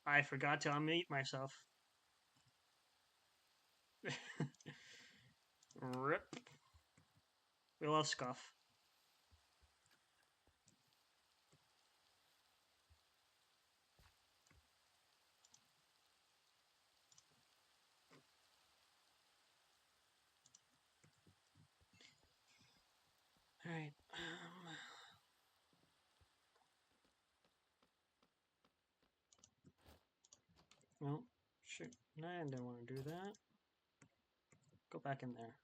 I forgot to unmute myself. Rip. We lost Scuff. Alright. Well, shoot. No, I didn't want to do that. Go back in there.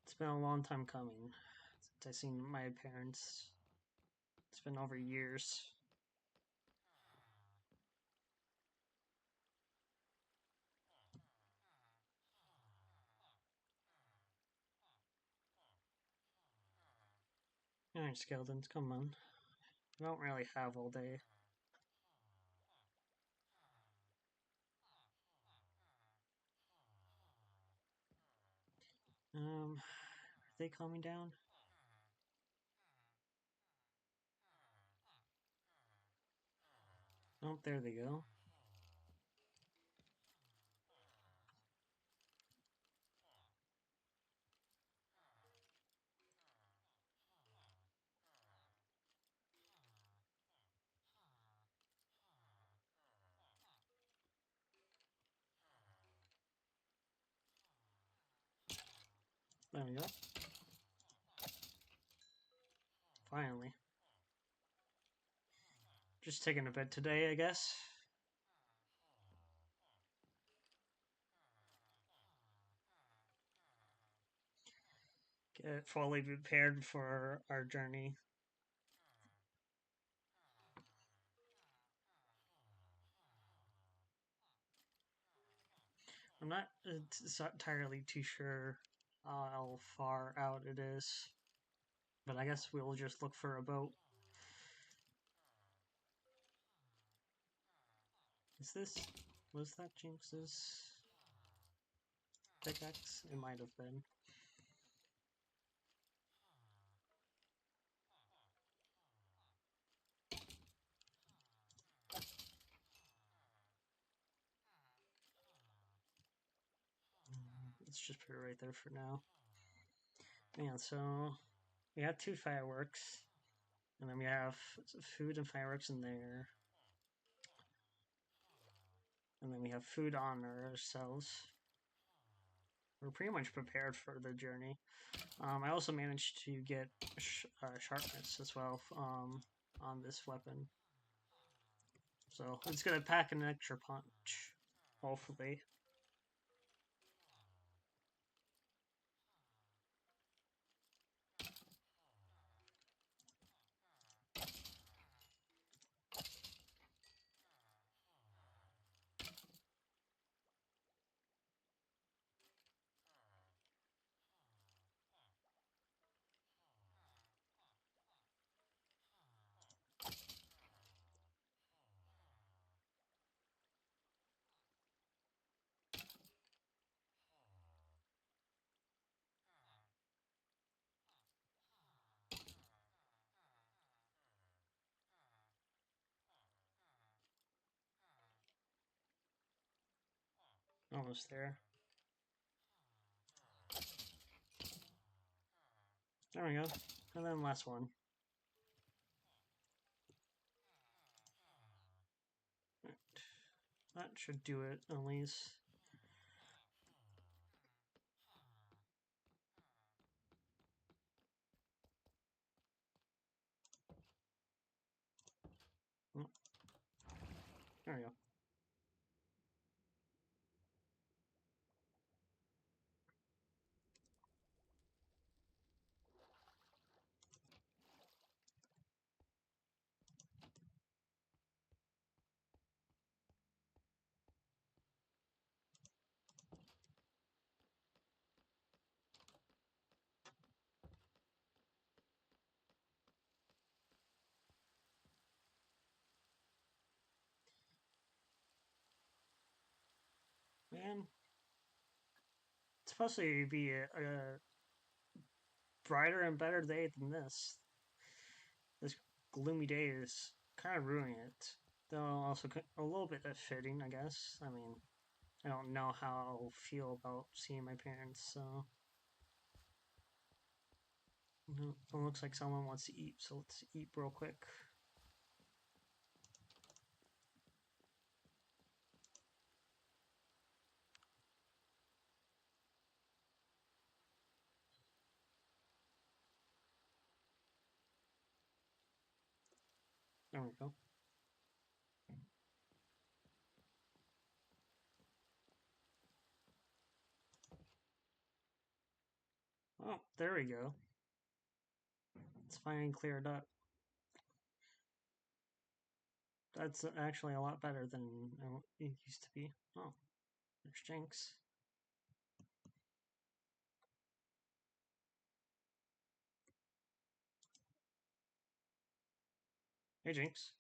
It's been a long time coming since I've seen my parents. It's been over years. Alright, skeletons, come on. I don't really have all day. Are they calming down? Oh, there they go. There we go. Finally. Just taking a bit today, I guess. Get fully prepared for our journey. I'm not entirely too sure how far out it is, but I guess we'll just look for a boat. Is this... was that Jinx's pickaxe? It might have been. Let's just put it right there for now. Yeah, so we have 2 fireworks, and then we have food and fireworks in there, and then we have food on ourselves. We're pretty much prepared for the journey. I also managed to get sharpness as well on this weapon. So it's going to pack an extra punch, hopefully. Almost there. There we go. And then last one. Right. That should do it, at least. There we go. Man, supposed to be a brighter and better day than this. This gloomy day is kind of ruining it. Though also a little bit fitting, I guess. I mean, I don't know how I'll feel about seeing my parents, so. It looks like someone wants to eat, so let's eat real quick. There we go. Oh, there we go. It's finally cleared up. That's actually a lot better than it used to be. Oh, there's Jinx. Hey, Jinx.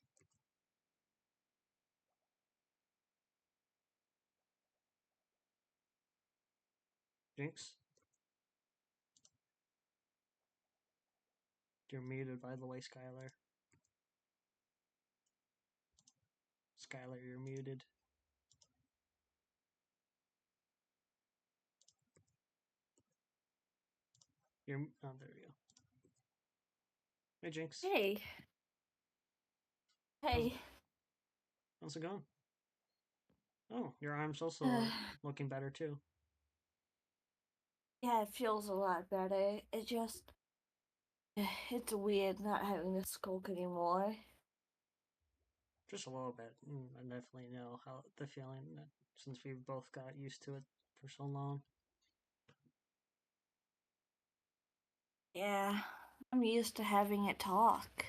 Jinx. You're muted, by the way, Skylar. Skylar, you're muted. Oh, there we go. Hey, Jinx. Hey. How's, Hey. how's it going? Oh, your arm's also Uh, looking better, too. yeah, it feels a lot better. It's weird not having to skulk anymore. Just a little bit. I definitely know how the feeling that since we've both got used to it for so long. Yeah, I'm used to having it talk.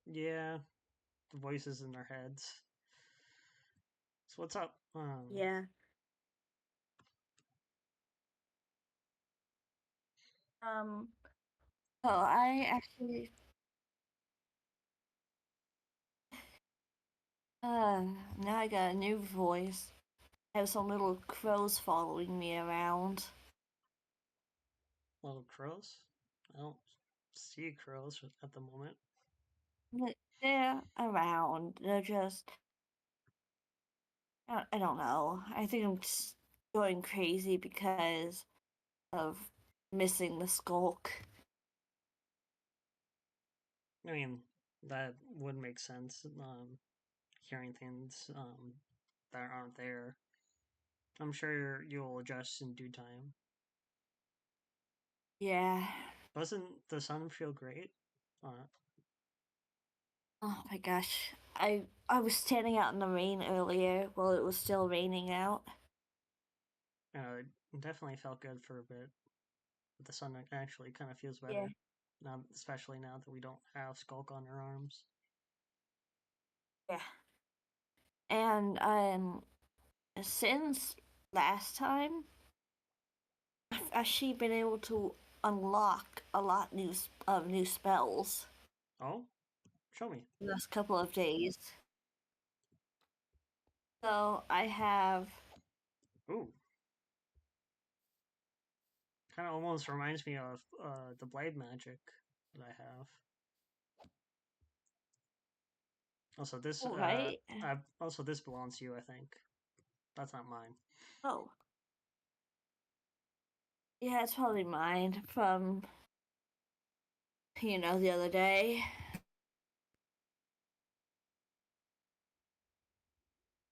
Yeah, the voices in our heads. So what's up? Yeah. Um, so I actually, now I got a new voice. I have some little crows following me around. Little crows? I don't see crows at the moment. They're around. They're just, I don't know. I think I'm just going crazy because of missing the skulk. I mean, that would make sense. Hearing things that aren't there. I'm sure you'll adjust in due time. Yeah. Doesn't the sun feel great? Uh, Oh my gosh. I was standing out in the rain earlier while it was still raining out. it definitely felt good for a bit. But the sun actually kind of feels Yeah. better now, especially now that we don't have Skulk on our arms. Yeah. And since last time, I've actually been able to unlock a lot of new spells Oh, show me. in the last couple of days. So I have Ooh, kind of almost reminds me of the blade magic that I have. Also, right. also this belongs to you. I think that's not mine. Oh, yeah, it's probably mine from the other day.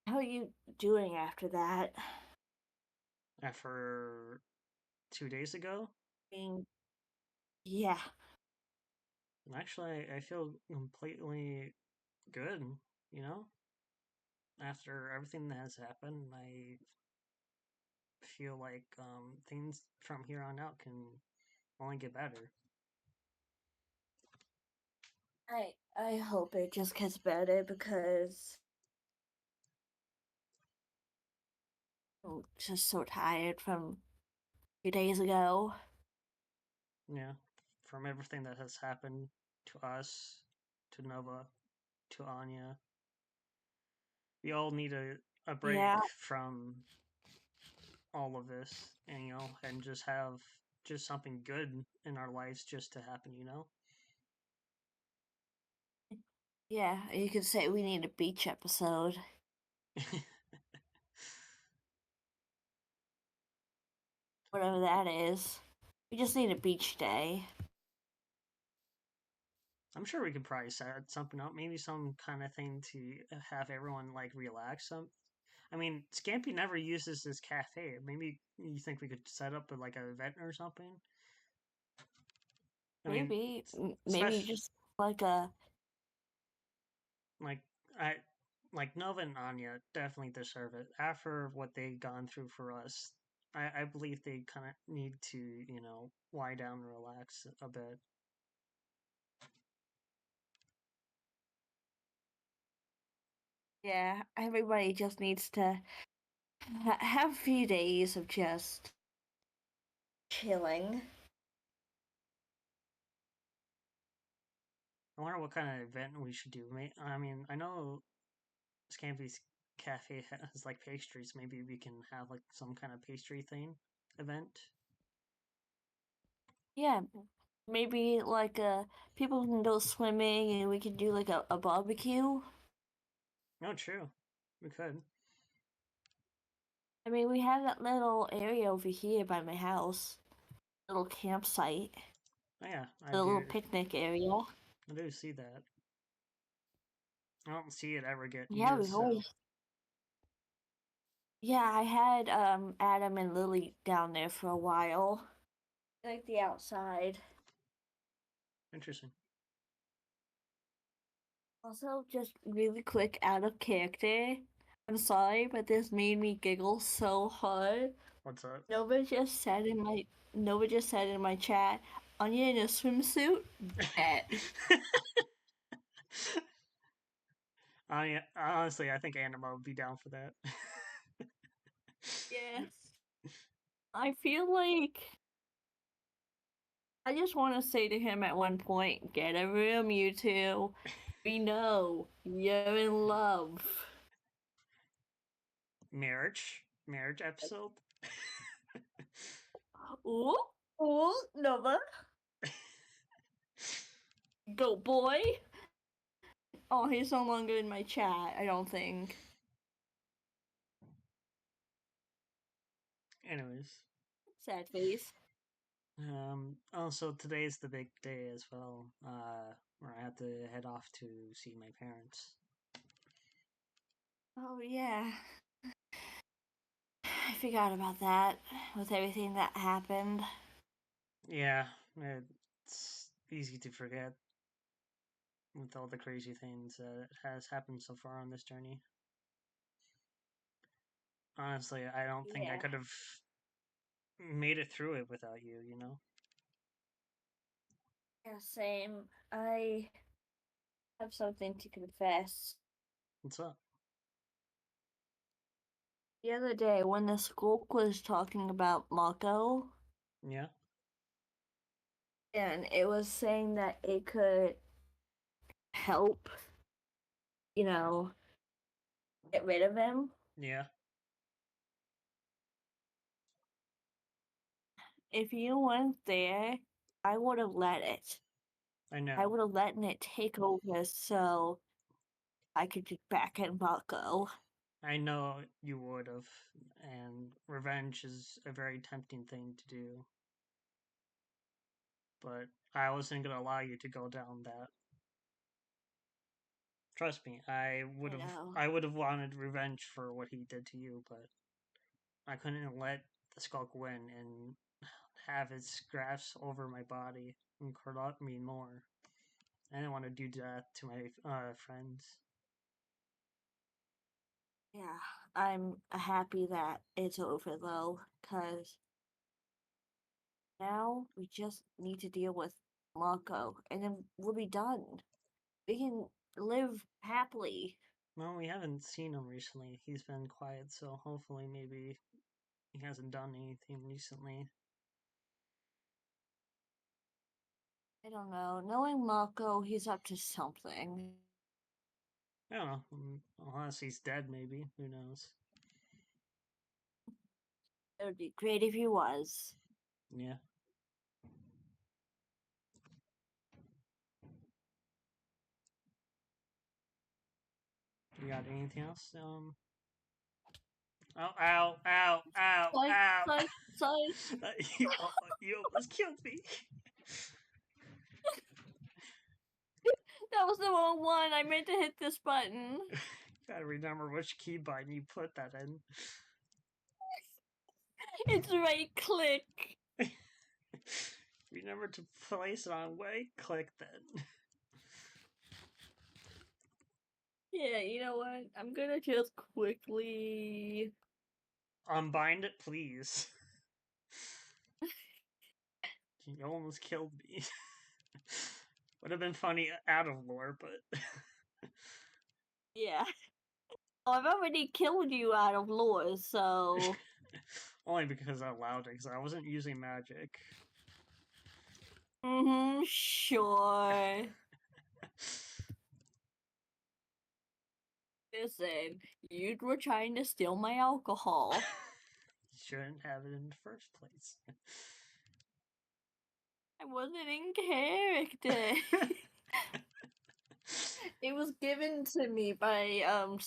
How are you doing after that? After 2 days ago, Being yeah, and actually, I feel completely good. You know, after everything that has happened, I feel like things from here on out can only get better. I hope it just gets better because I'm just so tired from a few days ago. Yeah, from everything that has happened to us, to Nova, to Anya, we all need a Yeah, break from all of this, and and just have just something good in our lives just to happen. Yeah, you could say we need a beach episode, whatever that is. We just need a beach day. I'm sure we could probably set something up, maybe some kind of thing to have everyone like relax. I mean, Scampy never uses this cafe. Maybe you think we could set up like an event or something? I mean, Maybe especially just like a like I like Nova and Anya definitely deserve it after what they've gone through for us. I believe they kind of need to lie down and relax a bit. yeah. Everybody just needs to have a few days of just chilling. I wonder what kind of event we should do. I mean, I know Scampy's cafe has like pastries. Maybe we can have like some kind of pastry thing event. Yeah, maybe like people can go swimming and we can do like a barbecue. No, true. We could. I mean, we have that little area over here by my house, little campsite, Oh yeah, I the little do. picnic area. I do see that. I don't see it ever get Yeah, used. we've So always. Yeah, I had Adam and Lily down there for a while, like the outside. interesting. Also, just really quick out of character. I'm sorry, but this made me giggle so hard. What's up? Nova just said in my Nova just said in my chat, Anya in a swimsuit? Bet. Honestly, I think Anima would be down for that. Yes. I feel like I just want to say to him at one point, get a room, you two. We know you're in love. Marriage episode. Ooh, ooh, Nova. Go boy. Oh, he's no longer in my chat, I don't think. Anyways, Sad face. also today's the big day as well. Where I have to head off to see my parents. Oh, yeah. I forgot about that with everything that happened. Yeah, it's easy to forget with all the crazy things that has happened so far on this journey. Honestly, I don't think I Yeah. could have made it through it without you. Yeah, same. I have something to confess. What's up? The other day, when the school was talking about Mako, Yeah, and it was saying that it could help, you know, get rid of him. yeah, If you weren't there, I would have let it. I I know. would have let it take over so I could get back at Mako. I know you would have, and revenge is a very tempting thing to do, but I wasn't gonna allow you to go down that. Trust me, I know. I would have wanted revenge for what he did to you, but I couldn't let the Skulk win and have its grasp over my body and corrupt me more. I didn't want to do that to my friends. Yeah, I'm happy that it's over though, because now we just need to deal with Mako and then we'll be done. We can live happily. Well, we haven't seen him recently. He's been quiet, so hopefully maybe he hasn't done anything recently. I don't know. Knowing Mako, he's up to something. I don't know. Unless he's dead, maybe. Who knows? It would be great if he was. Yeah. You got anything else? Oh, ow, ow, ow, Sorry, ow! sorry, sorry. You almost killed me. That was the wrong one. I meant to hit this button. Gotta remember which keybind you put that in. It's right click. Remember to place it on right click then. Yeah, you know what? I'm gonna just quickly. Unbind it, please. You almost killed me. Would have been funny out of lore, but Yeah. Oh, I've already killed you out of lore, so. only because I allowed it. Because I wasn't using magic. Sure. Listen, you were trying to steal my alcohol. Shouldn't have it in the first place. I wasn't in character. It was given to me by oh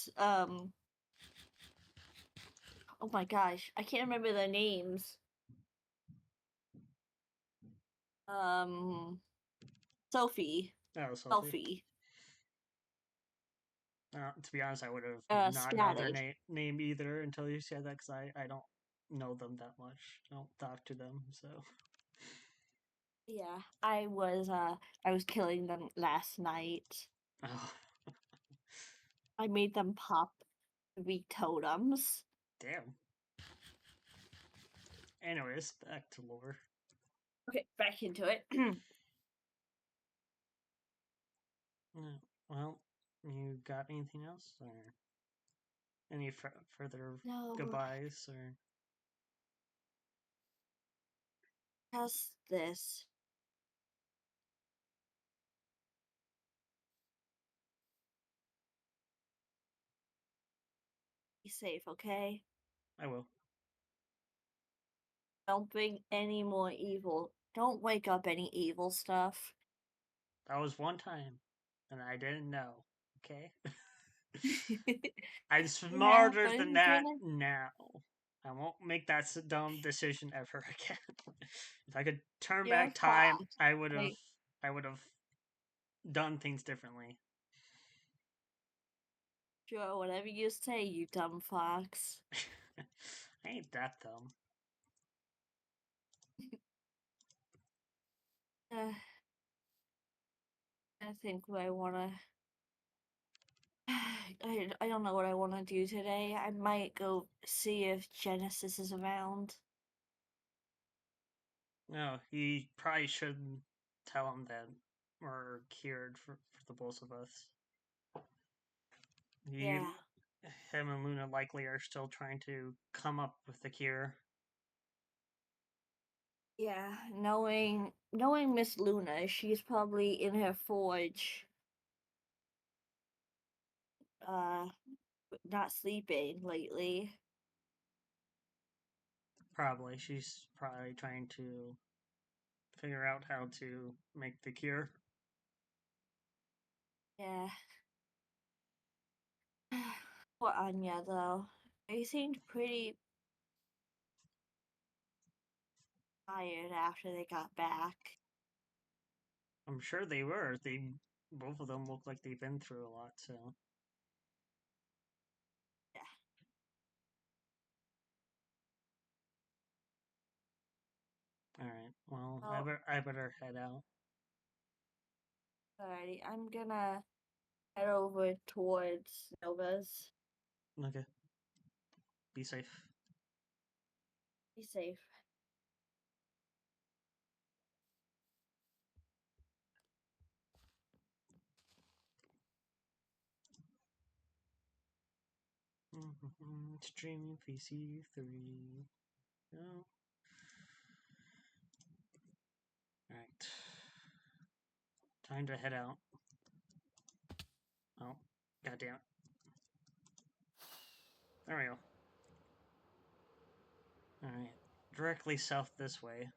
my gosh, I can't remember their names. Um Sophie. Oh, Sophie. Sophie. To be honest, I would have not know their Static. name either until you said that, because I don't know them that much. I don't talk to them, so. Yeah. I was killing them last night. Oh, I made them pop 3 totems. damn. Anyways, back to lore. Okay, back into it. Well, you got anything else? Or any further No, goodbyes? Or just this. Be safe, okay? I will. Don't bring any more evil. Don't wake up any evil stuff. That was one time, and I didn't know. Okay? I'm Yeah, smarter but than I'm that gonna. now. I won't make that dumb decision ever again. If I could turn You're back time, fast. I would have. Like, I would have done things differently. sure, whatever you say, you dumb fox. I ain't that dumb. Uh, I think what I wanna. I don't know what I want to do today. I might go see if Genesis is around. No, he probably shouldn't tell him that we're cured for the both of us. He, Yeah, him and Luna likely are still trying to come up with the cure. yeah. Knowing Miss Luna, she's probably in her forge, uh, not sleeping lately. Probably. She's probably trying to figure out how to make the cure. Yeah. Poor Anya, though. They seemed pretty tired after they got back. I'm sure they were. They both of them look like they've been through a lot, so. Yeah. Alright. Well, Well, I better head out. alrighty. I'm gonna head over towards Nova's. Okay. Be safe. Be safe. Streaming PC 3. No. Alright. Time to head out. Oh, goddamn. There we go. Alright. Directly south this way.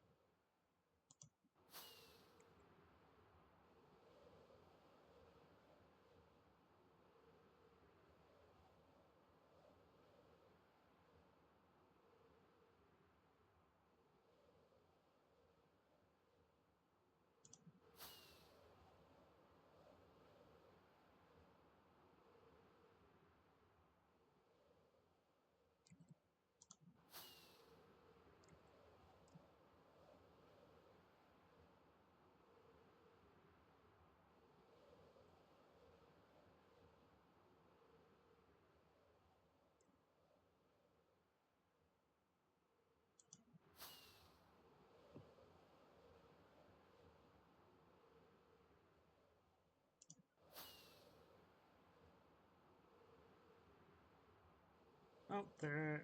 Oh, there.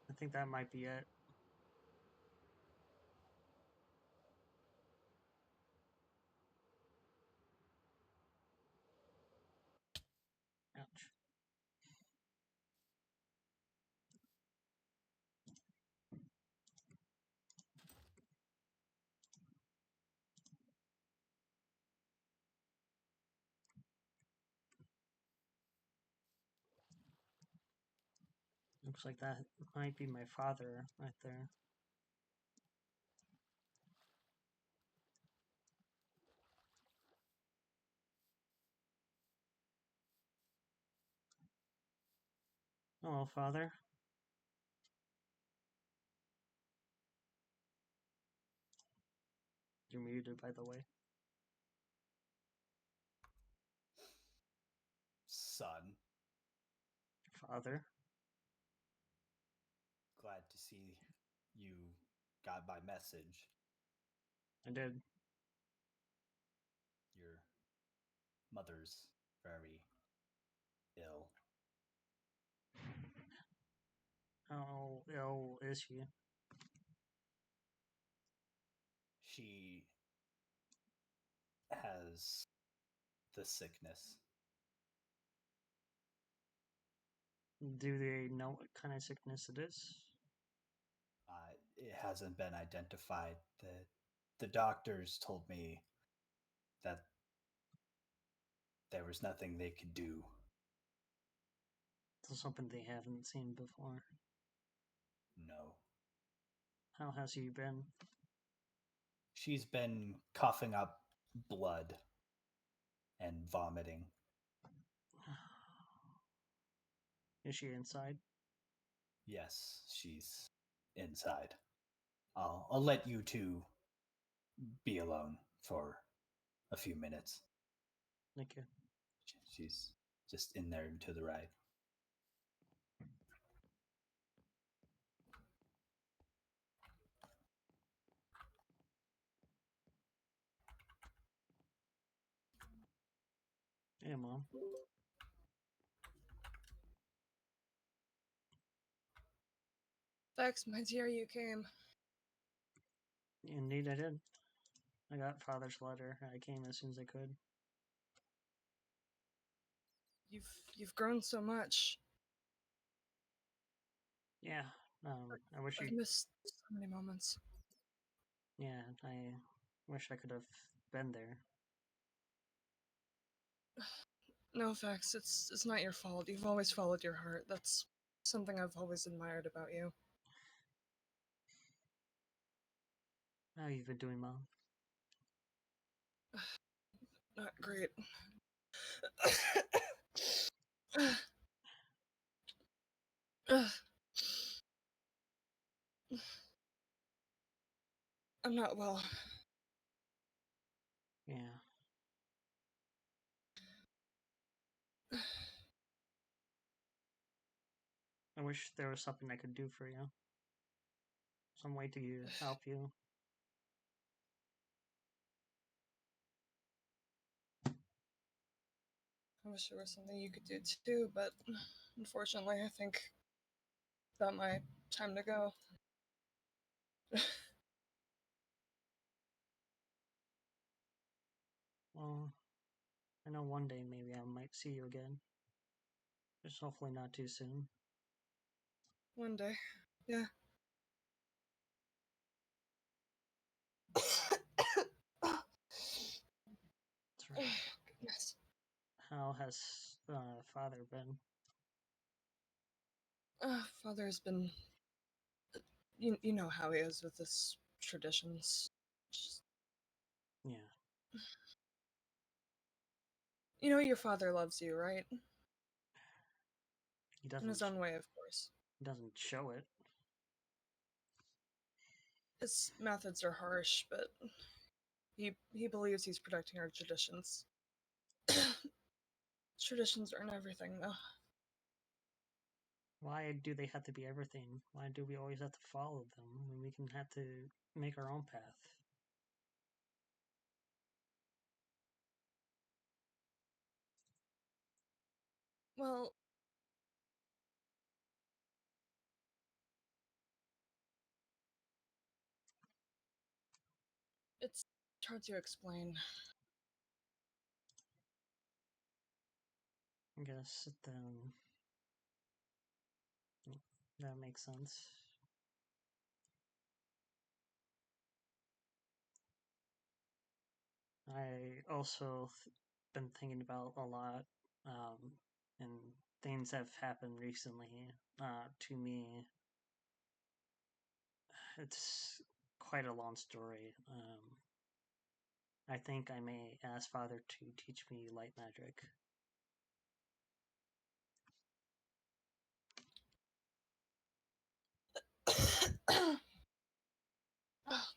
I think that might be it. Ouch. Looks like that might be my father right there. Hello, father. You're muted, by the way. Son, Father. glad to see you got my message. I did. Your mother's very ill. How ill is she? She has the sickness. Do they know what kind of sickness it is? It hasn't been identified. The doctors told me that there was nothing they could do. It's something they haven't seen before. No. How has he been? She's been coughing up blood and vomiting. Is she inside? Yes, she's inside. I'll let you two be alone for a few minutes. Thank you. She's just in there to the right. Hey, Mom. Vex, my dear, you came. Indeed, I did. I got Father's letter. I came as soon as I could. You've grown so much. Yeah. I wish I've you. missed so many moments. Yeah, I wish I could have been there. No, Vex, it's not your fault. You've always followed your heart. That's something I've always admired about you. How you been doing, Mom? Not great. I'm not well. Yeah. I wish there was something I could do for you. Some way to help you. I wish there was something you could do too, but unfortunately, I think about my time to go. Well, I know one day maybe I might see you again. Just hopefully not too soon. One day. Yeah. how has father been? Father's been. You know how he is with his traditions. Just, Yeah, you know your father loves you, right? he In his doesn't. own way, of course. He doesn't show it. His methods are harsh, but he believes he's protecting our traditions. Traditions aren't everything, though. Why do they have to be everything? Why do we always have to follow them when we can have to make our own path? Well, it's hard to explain. I guess then that makes sense. I also been thinking about a lot, and things have happened recently to me. It's quite a long story. I think I may ask Father to teach me light magic.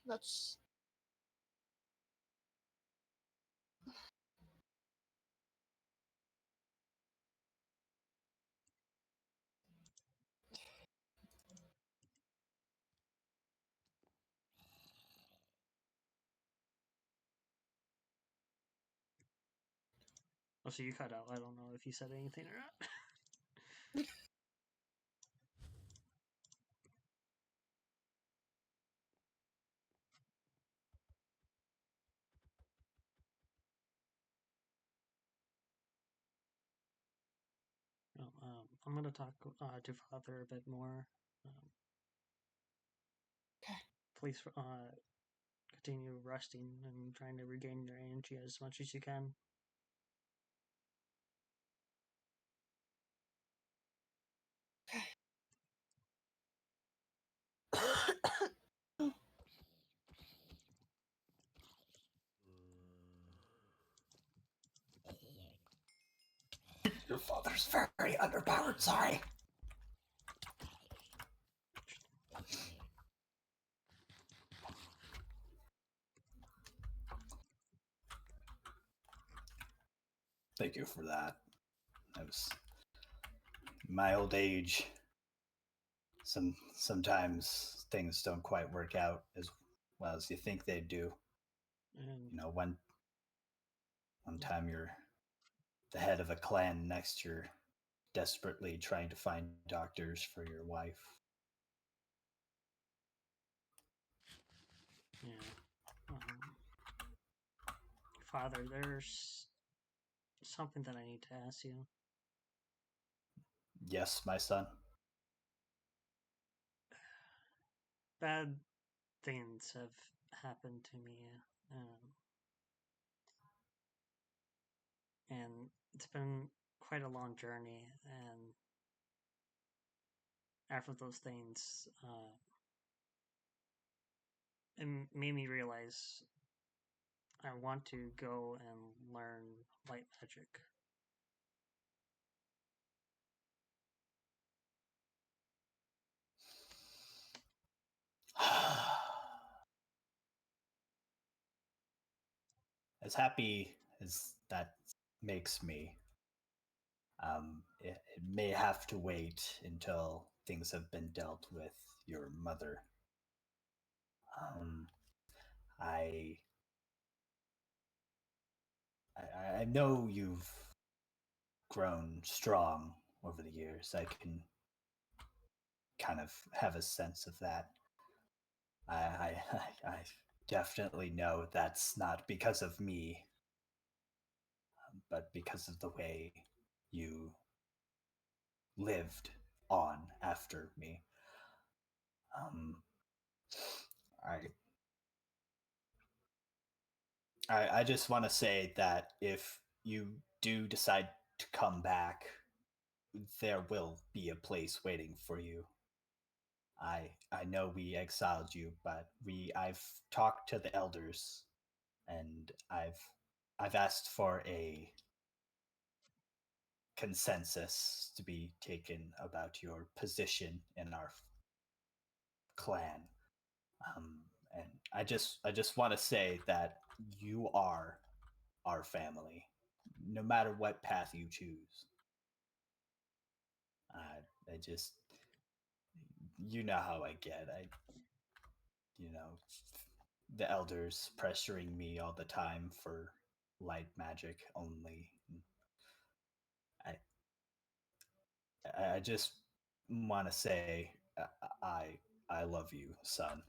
That's. Oh, so you cut out. I don't know if you said anything or not. No, I'm going to talk to Father a bit more. Um, Okay. Please continue resting and trying to regain your energy as much as you can. Your father's very underpowered, sorry. Thank you for that. That was my old age. Sometimes things don't quite work out as well as you think they do. And You know, one time you're the head of a clan, next you're desperately trying to find doctors for your wife. yeah, Father, there's something that I need to ask you. Yes, my son. Bad things have happened to me, and it's been quite a long journey. And after those things, it made me realize I want to go and learn light magic. As happy as that makes me, it may have to wait until things have been dealt with your mother. Um, I, I know you've grown strong over the years. I can kind of have a sense of that. I definitely know that's not because of me, but because of the way you lived on after me. Um, I I just want to say that if you do decide to come back, there will be a place waiting for you. I know we exiled you, but I've talked to the elders, and I've asked for a consensus to be taken about your position in our clan. Um, and I just want to say that you are our family, no matter what path you choose. I just, you know how I get. You know, the elders pressuring me all the time for light magic only. I I just want to say I I love you, son.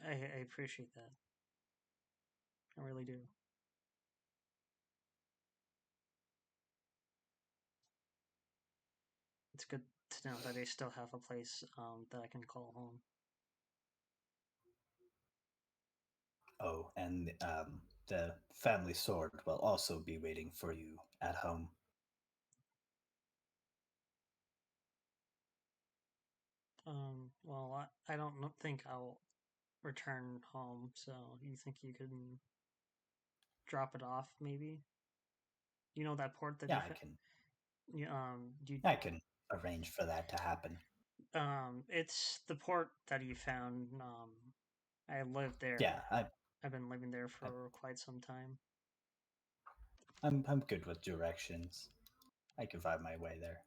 I appreciate that. I really do. It's good to know that I still have a place that I can call home. Oh, and the family sword will also be waiting for you at home. Well, I don't think I'll return home, so you think you can drop it off, maybe? You know that port that Yeah, you found? Do you, I can arrange for that to happen. it's the port that you found. I lived there. Yeah, I've been living there I for quite some time. I'm good with directions. I can find my way there.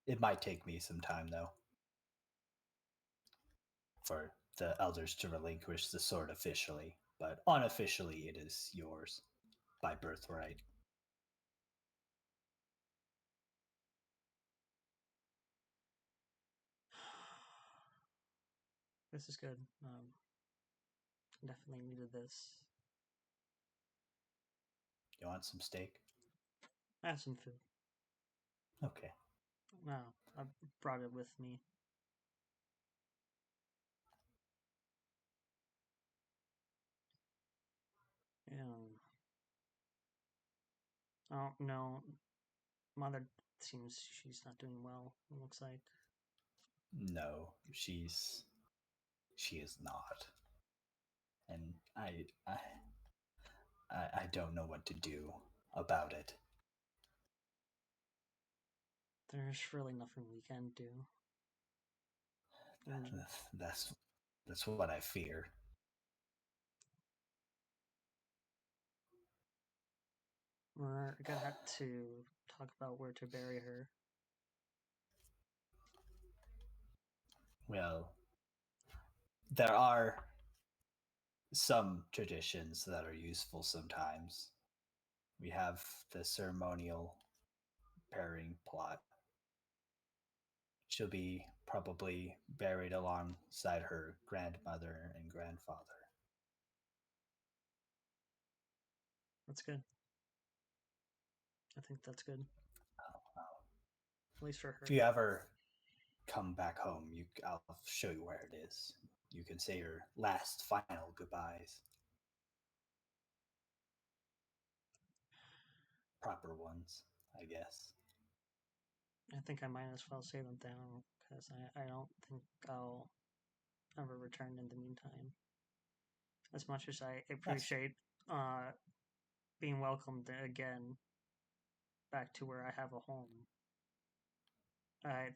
It might take me some time though for the elders to relinquish the sword officially, but unofficially it is yours by birthright. This is good. Definitely needed this. You want some steak? I have some food. Okay. No, I brought it with me. Oh no, mother seems she's not doing well. It looks like. No, she is not. And I don't know what to do about it. There's really nothing we can do. That's that's what I fear. We're gonna have to talk about where to bury her. Well, there are some traditions that are useful sometimes. We have the ceremonial burying plot. She'll be probably buried alongside her grandmother and grandfather. That's good. I think that's good. Uh, At least for if her. you ever come back home, I'll show you where it is. You can say your last final goodbyes. Proper ones, I guess. I think I might as well save them down because I don't think I'll ever return in the meantime. As much as I That's appreciate uh, being welcomed again back to where I have a home,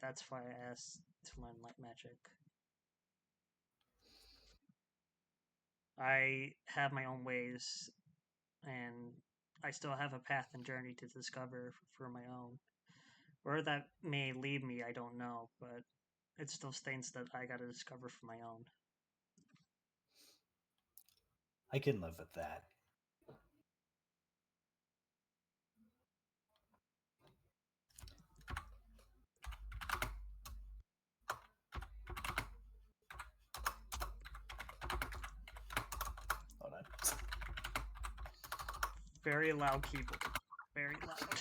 that's why I asked to learn light magic. I have my own ways, and I still have a path and journey to discover for my own. Where that may lead me, I don't know, but it's those things that I gotta discover for my own. I can live with that. Hold on. Very loud keyboard. Very loud.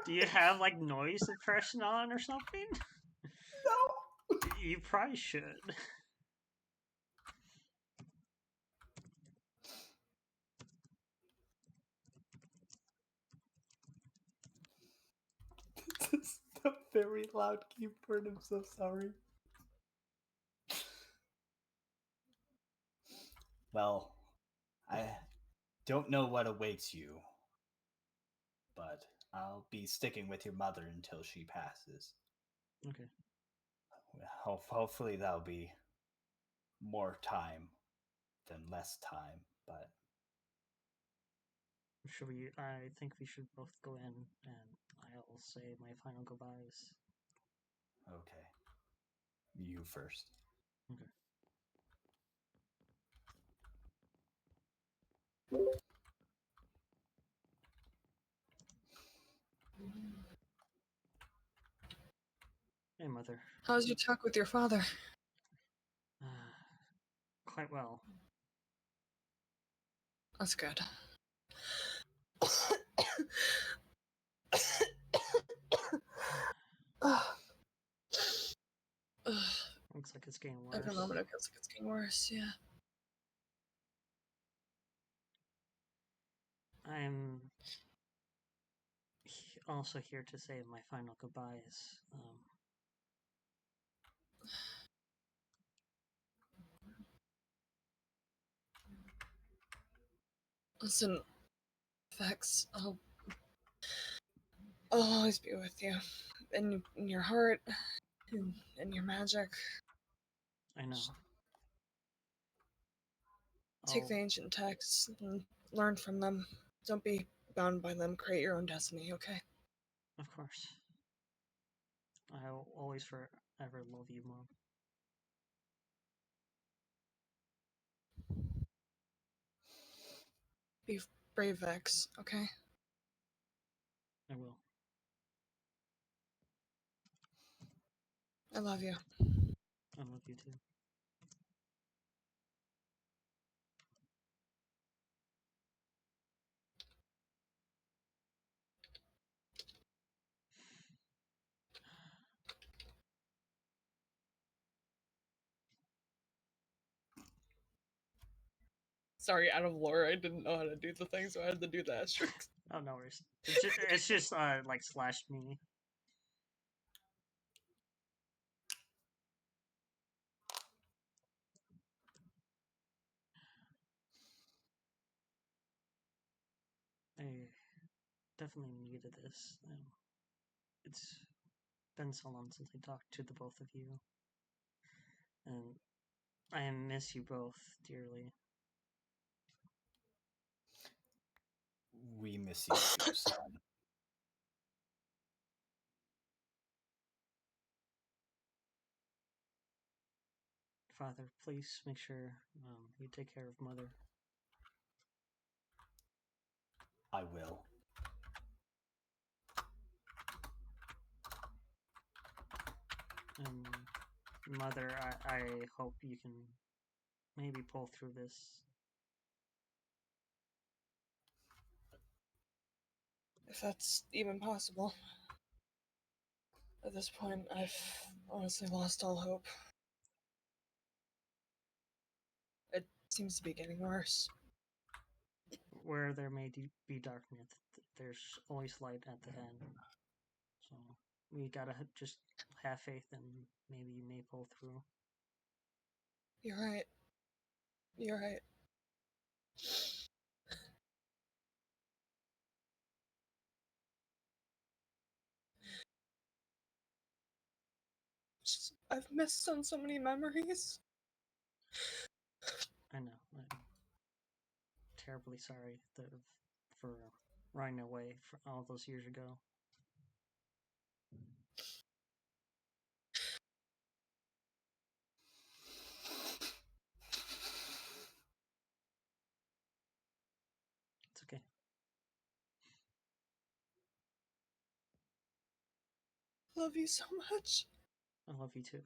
Do you have like noise suppression on or something? No. You probably should. is the very loud keyboard. I'm so sorry. Well, I don't know what awaits you, but I'll be sticking with your mother until she passes. Okay. Hopefully that'll be more time than less time, but Should we? I think we should both go in, and I'll say my final goodbyes. okay. You first. Okay. Hey, mother. How's your talk with your father? Quite well. That's good. Looks like it's getting worse. Every moment it feels like it's getting worse, yeah. I'm also here to say my final goodbyes. Listen, Vex, I'll always be with you. In your heart, in your magic. I know. Take the ancient texts and learn from them. Don't be bound by them. Create your own destiny, okay? Of course. I'll always forever love you, Mom. Be brave, Vex, okay? I will. I love you. I love you too. Sorry, out of lore, I didn't know how to do the thing, so I had to do the asterisk. Oh, no worries. It's just like slash me. I definitely needed this. It's been so long since I talked to the both of you, and I miss you both dearly. We miss you too, son. Father, please make sure you take care of Mother. I will. And Mother, I hope you can maybe pull through this. If that's even possible. At this point, I've honestly lost all hope. It seems to be getting worse. Where there may be darkness, there's always light at the end. So we gotta just have faith, and maybe you may pull through. You're right. You're right. I've missed on so many memories. I know. I'm terribly sorry for running away for all those years ago. It's okay. Love you so much. I love you too.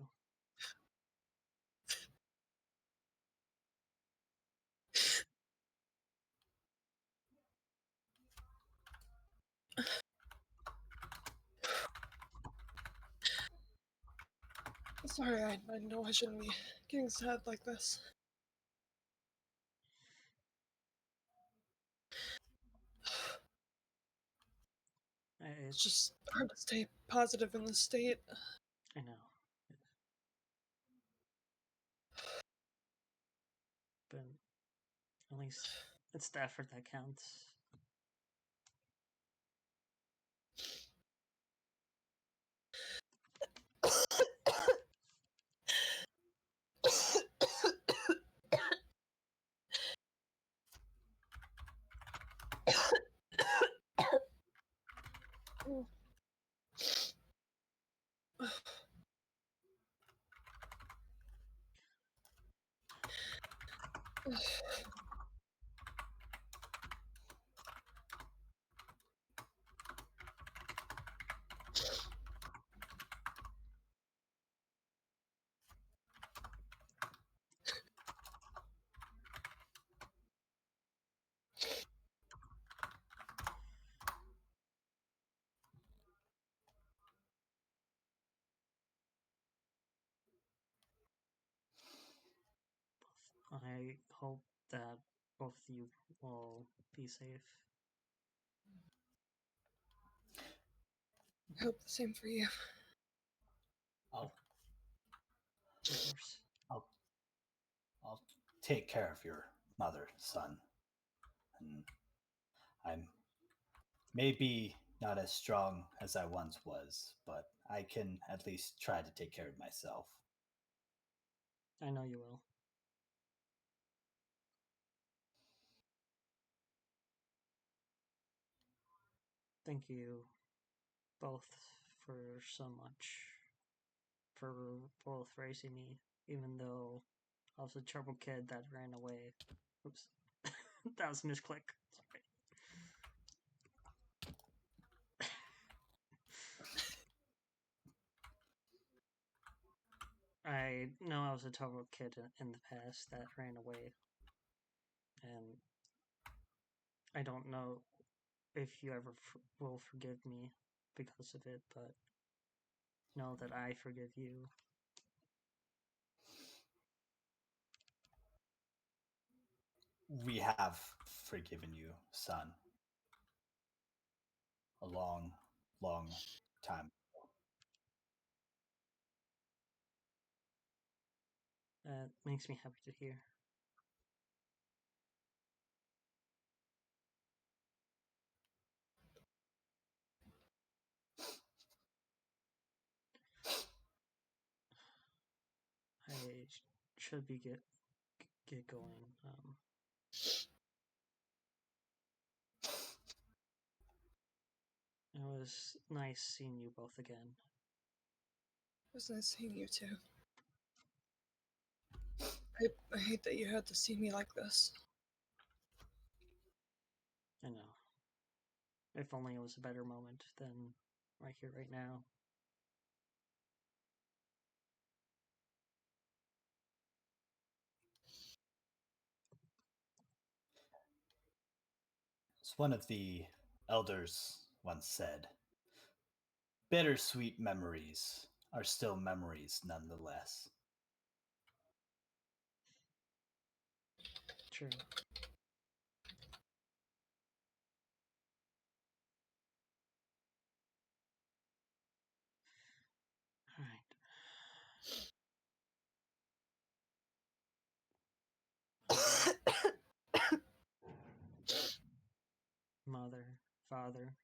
Sorry, I know I shouldn't be getting sad like this. It's just hard to stay positive in this state. I know. But at least it's the effort that counts. I hope that both of you will be safe. I hope the same for you. I'll Of course. I'll take care of your mother, son. And I'm maybe not as strong as I once was, but I can at least try to take care of myself. I know you will. Thank you both for so much. For both raising me, even though I was a trouble kid that ran away. Oops. That was a misclick. Sorry. I know I was a trouble kid in the past that ran away. And I don't know if you ever will forgive me because of it, but know that I forgive you. We have forgiven you, son. A long, long time. That makes me happy to hear. I should be get going. It was nice seeing you both again. It was nice seeing you too. I hate that you had to see me like this. I know. If only it was a better moment than right here, right now. As one of the elders once said, bittersweet memories are still memories nonetheless. True. Alright. Mother, father,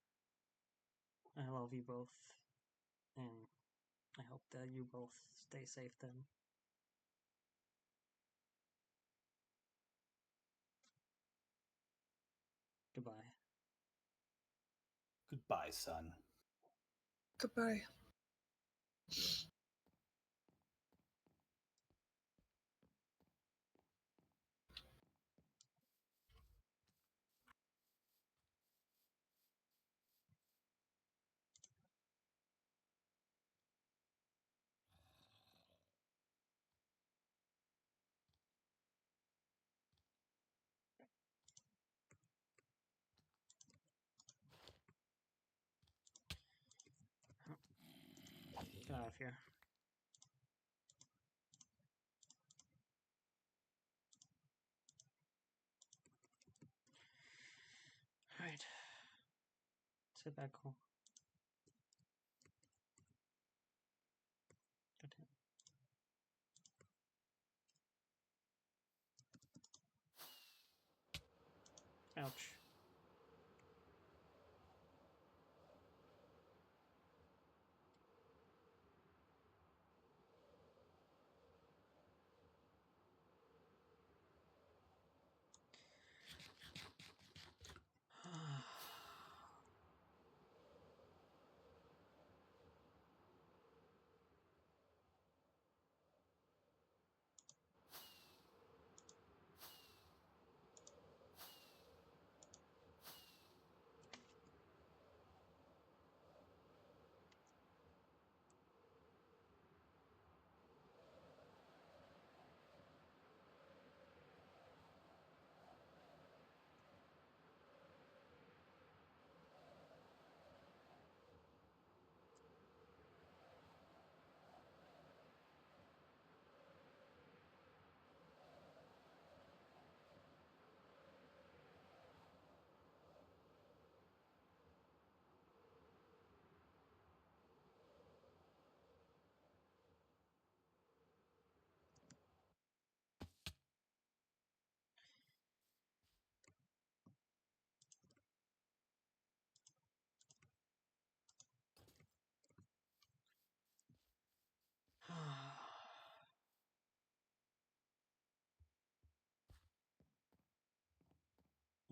I love you both. And I hope that you both stay safe then. Goodbye. Goodbye, son. Goodbye. Get out of here. Alright. Sit back home.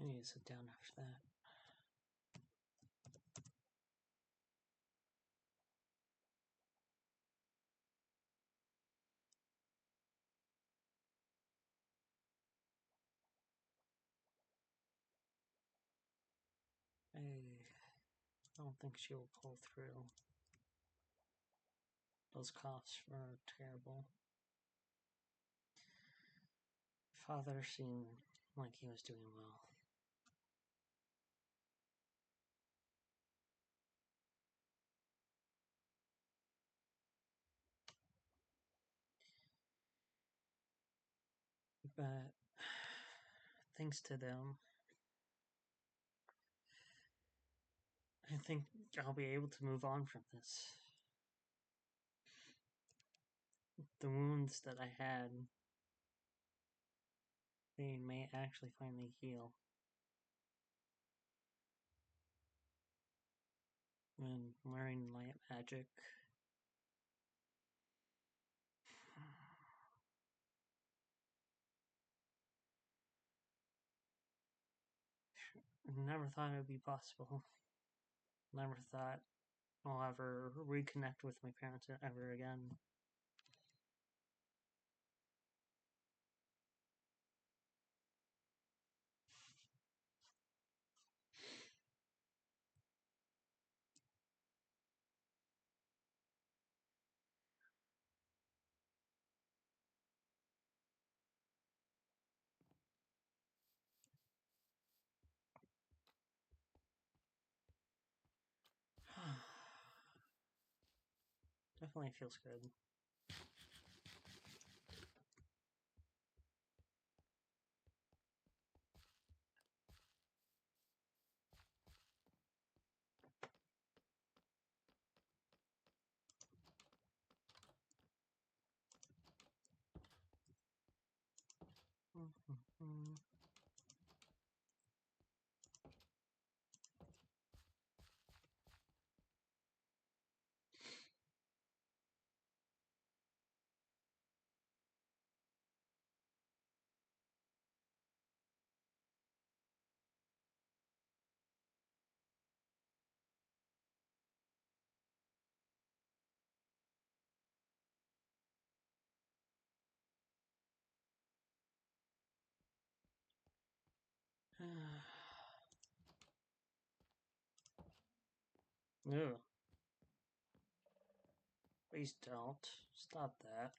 I need to sit down after that. I don't think she will pull through. Those coughs were terrible. Father seemed like he was doing well. But thanks to them, I think I'll be able to move on from this. The wounds that I had, they may actually finally heal. And learning light magic, never thought it would be possible. Never thought I'll ever reconnect with my parents ever again. Definitely feels good. Ew. Please don't. Stop that.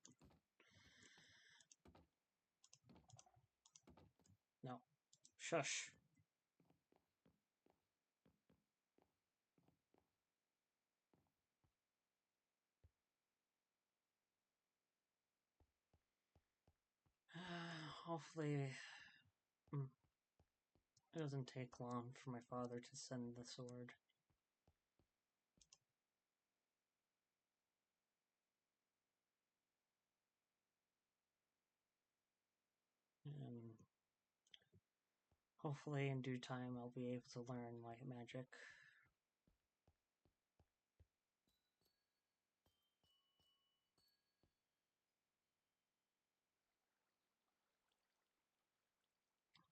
No. Shush. Hopefully, it doesn't take long for my father to send the sword. And hopefully, in due time, I'll be able to learn light magic.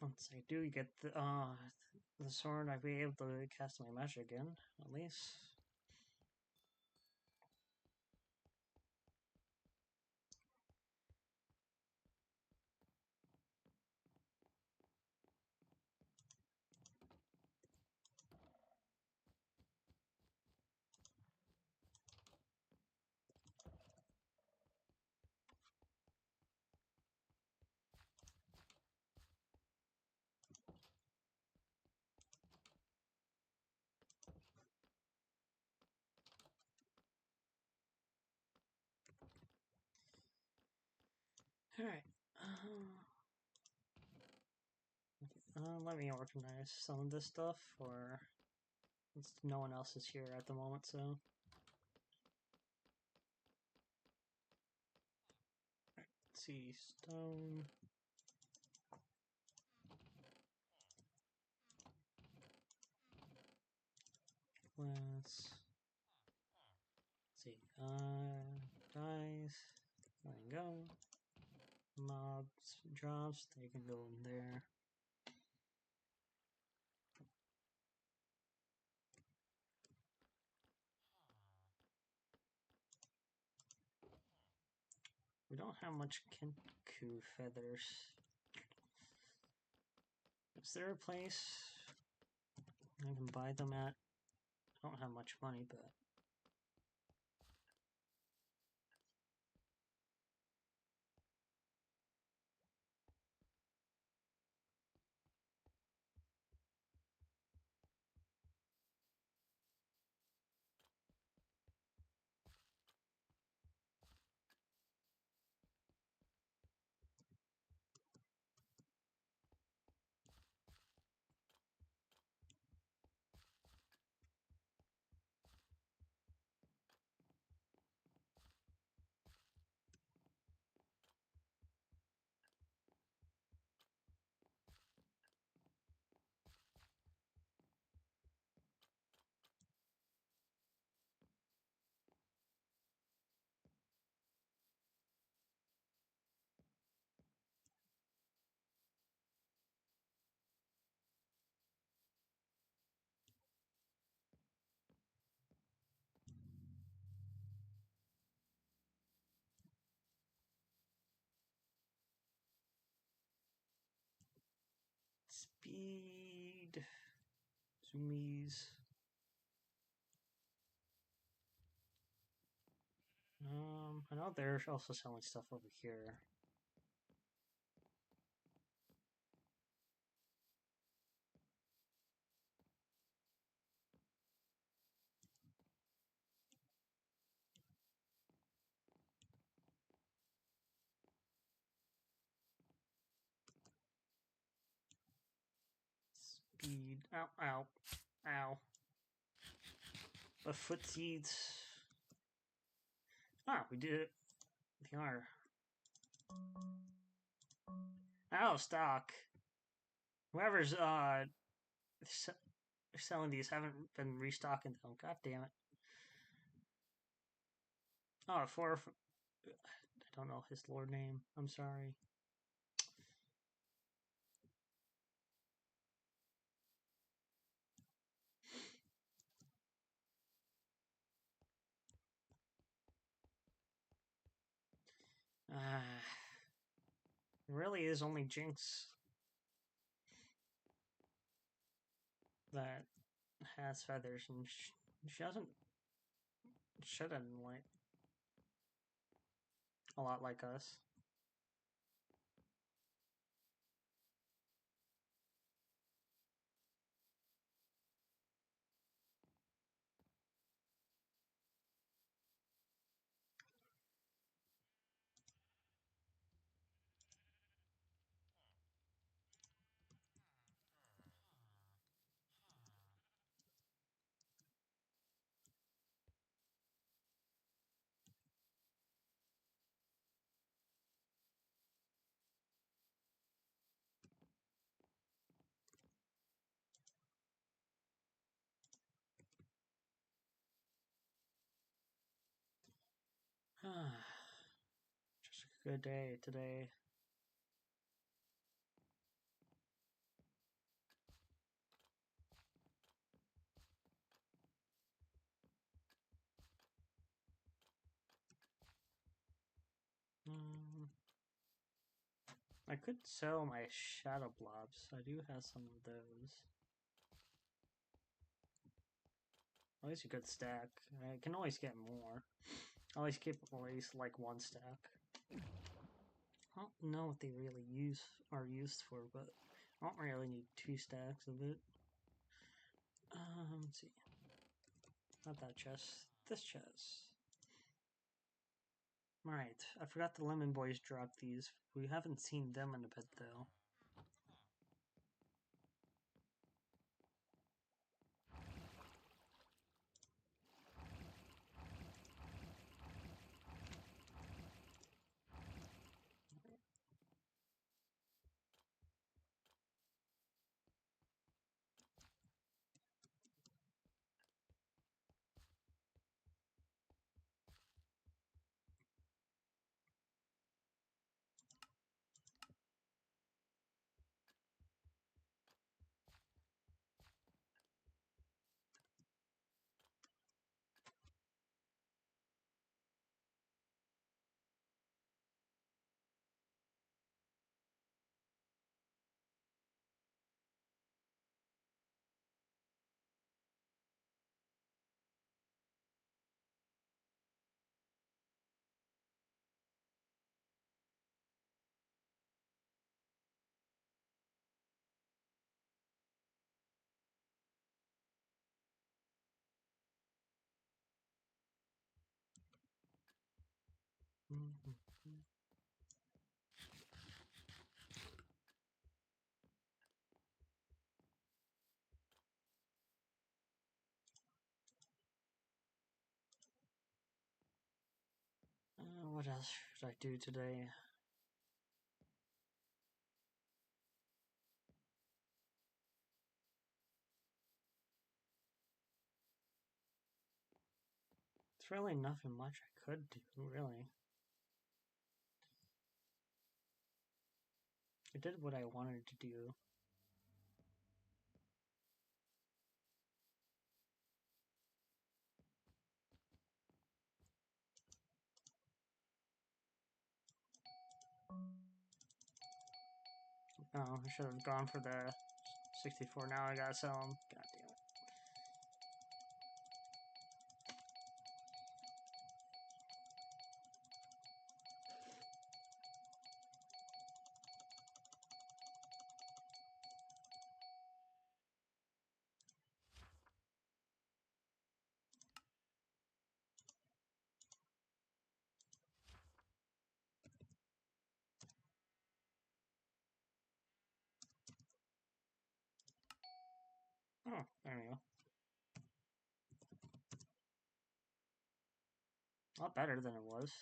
Once I do get the sword, I'll be able to cast my magic again, at least. Alright. Let me organize some of this stuff, or no one else is here at the moment, so. Let's see, stone. Let's see, dice. There you go. Mobs, drops, they can go in there. don't have much Kenku feathers. Is there a place I can buy them at? I don't have much money, but... Speed... Zoomies... I know they're also selling stuff over here. Speed... Ow, ow, ow. The foot seeds... Ah, we did it. They are. Out of stock. Whoever's selling these haven't been restocking them. God damn it. Oh, I don't know his lord name. I'm sorry. It really is only Jinx that has feathers, and she doesn't shed any light. A lot like us. Just a good day today. I could sell my shadow blobs. I do have some of those. Always a good stack. I can always get more. I always keep at least like one stack. I don't know what they really are used for, but I don't really need 2 stacks of it. Let's see. Not that chest. This chest. Alright, I forgot the Lemon Boys dropped these. We haven't seen them in a bit, though. What else should I do today? There's really nothing much I could do, really. I did what I wanted to do. Oh, I should have gone for the 64. Now I gotta sell them. God damn it. Oh, there we go. A lot better than it was.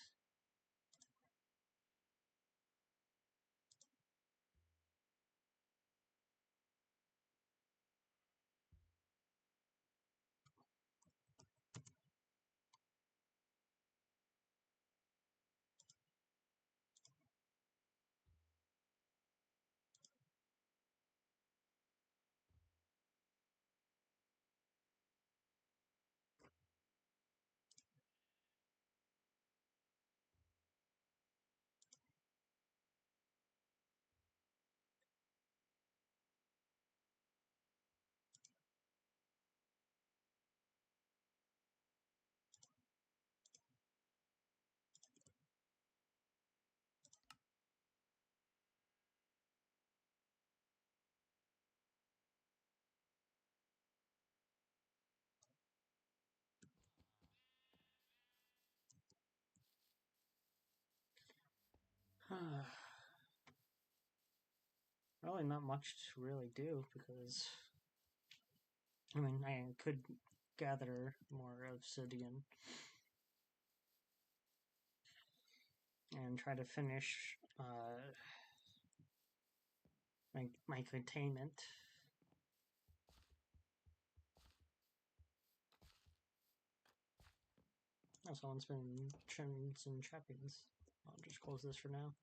Really not much to really do because, I mean, I could gather more obsidian and try to finish my containment. Oh, someone's been trimming some trappings. I'll just close this for now.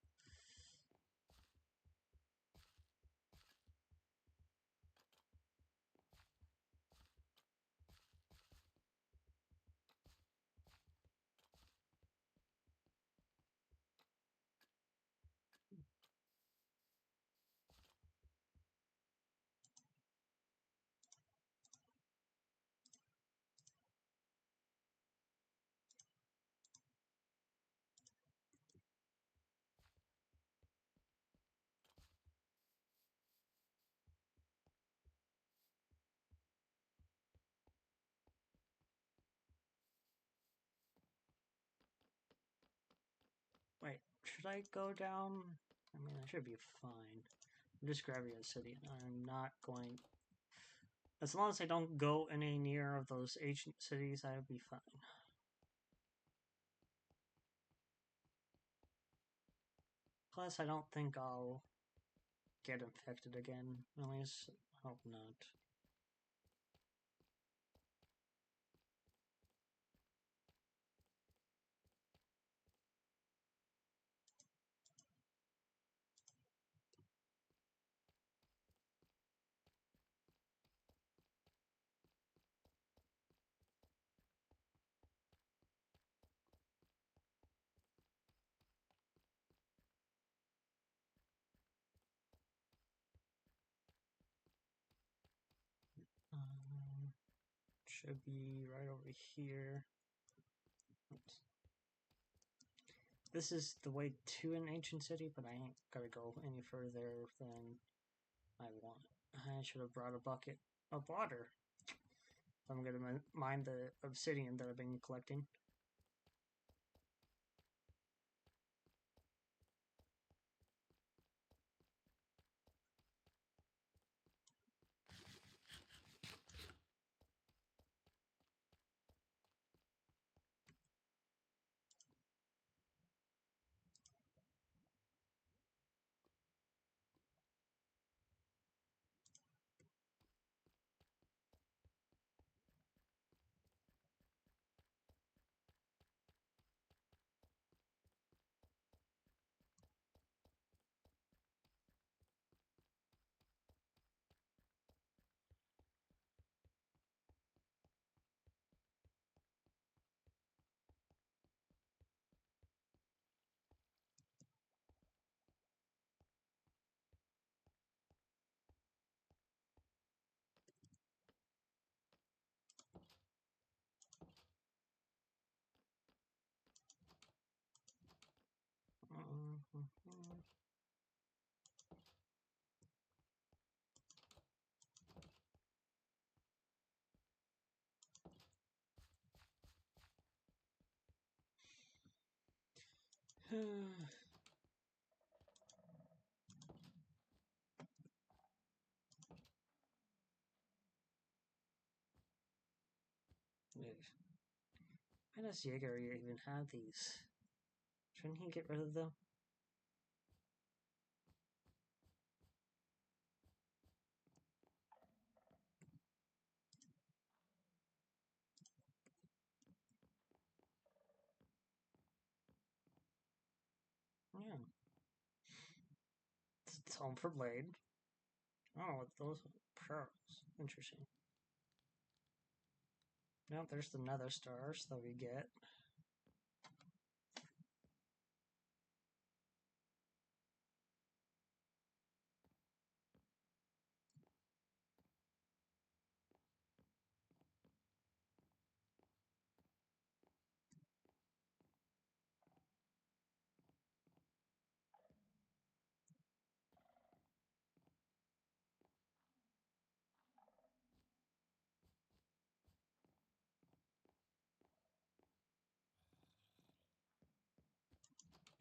Wait, should I go down? I mean, I should be fine. I'm just grabbing obsidian. I'm not going... As long as I don't go any near of those ancient cities, I'll be fine. Plus, I don't think I'll get infected again. At least, I hope not. Should be right over here. Oops. This is the way to an ancient city, but I ain't gotta go any further than I want. I should have brought a bucket of water. I'm gonna mine the obsidian that I've been collecting. Wait, why does Jaeger even have these? Shouldn't he get rid of them? Yeah. It's home for Blade. Oh, with those pearls. Interesting. Now there's the nether stars that we get.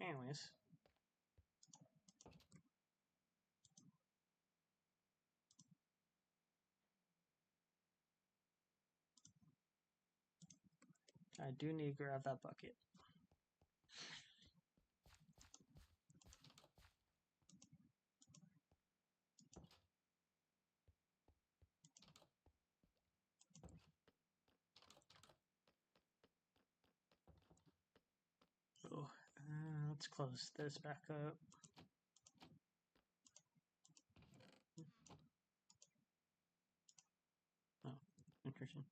Anyways. I do need to grab that bucket. Oh, let's close this back up. Oh, interesting.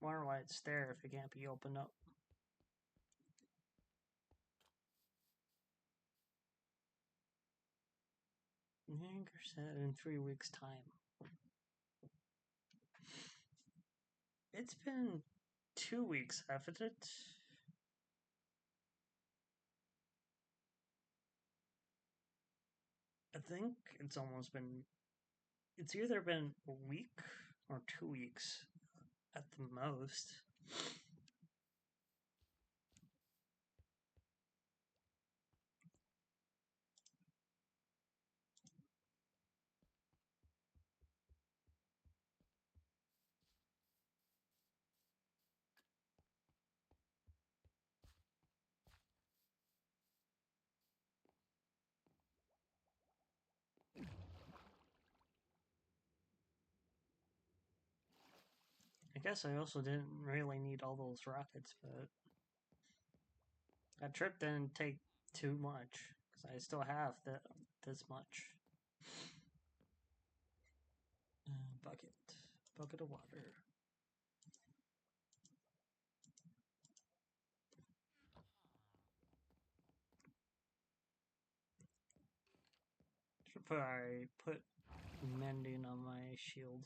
Wonder why it's there if it can't be opened up. Anchor said in 3 weeks' time. It's been 2 weeks, haven't it? I think it's almost been. It's either been a week or 2 weeks at the most. I guess I also didn't really need all those rockets, but that trip didn't take too much because I still have this much. Bucket of water. I put mending on my shield.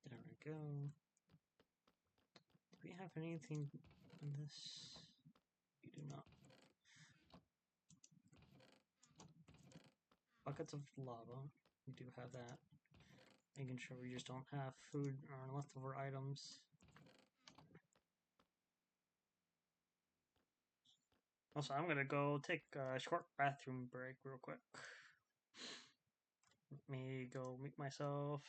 There we go. Do we have anything in this? We do not. Buckets of lava. We do have that. Making sure we just don't have food or leftover items. Also, I'm gonna go take a short bathroom break real quick. Let me go meet myself.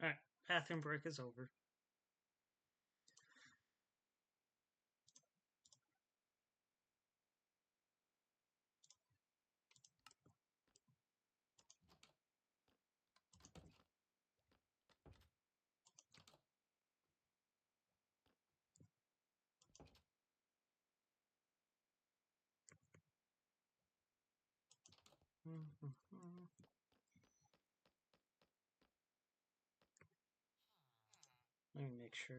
Alright, bathroom break is over. Mm-hmm. Let me make sure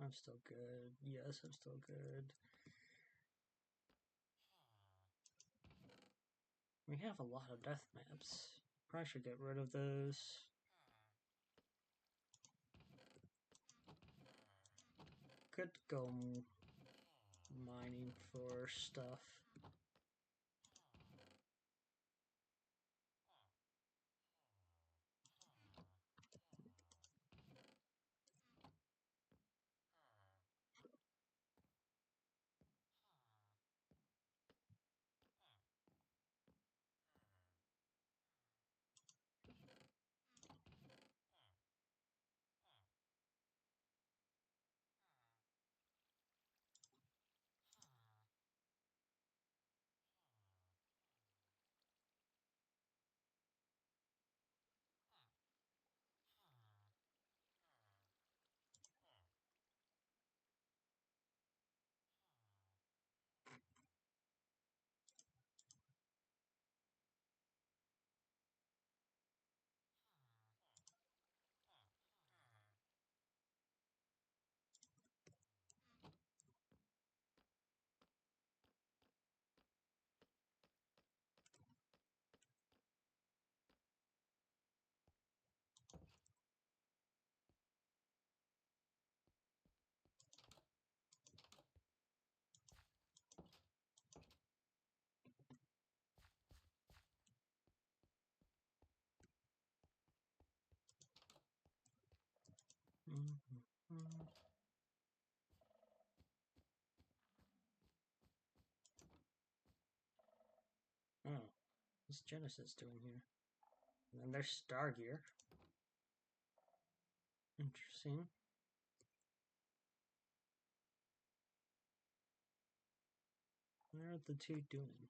I'm still good. Yes, I'm still good. We have a lot of death maps. Probably should get rid of those. Could go mining for stuff. Mm-hmm. Oh, what's Genesis doing here? And then there's Star Gear. Interesting. What are the two doing?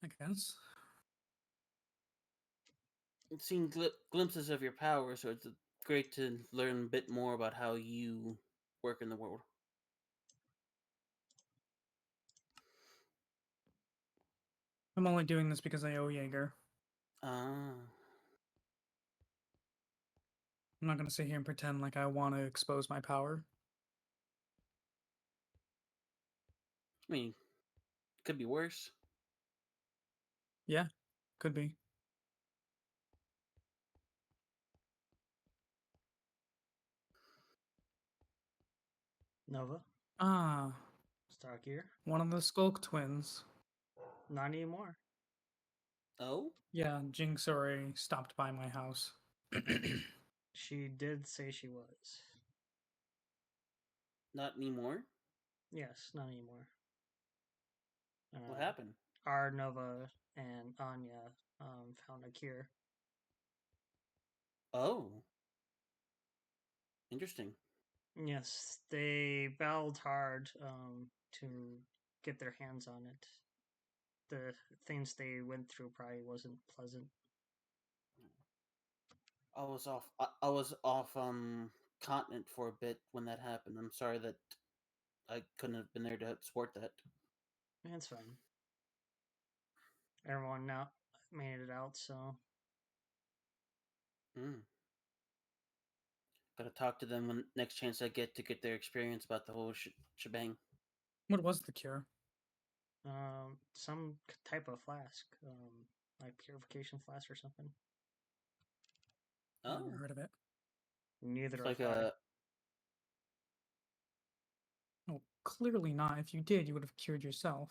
I guess. Seen glimpses of your power, so it's great to learn a bit more about how you work in the world. I'm only doing this because I owe Jaeger. Ah, I'm not going to sit here and pretend like I want to expose my power. I mean, could be worse. Yeah, could be. Nova, Ah, Star Gear. one of the Skulk twins. Not anymore. Oh, Yeah, Jinx already stopped by my house. She did say she was. not anymore. Yes, not anymore. What happened? Our Nova and Anya found a cure. Oh, interesting. Yes, they battled hard to get their hands on it. The things they went through probably wasn't pleasant. I was off. I was off continent for a bit when that happened. I'm sorry that I couldn't have been there to support that. It's fine. Everyone now made it out, so Mm. Gotta talk to them when next chance I get to get their experience about the whole shebang. What was the cure? some type of flask, like purification flask or something. Never Oh, heard of it. Neither it's like have I. a. Oh, clearly not. If you did, you would have cured yourself.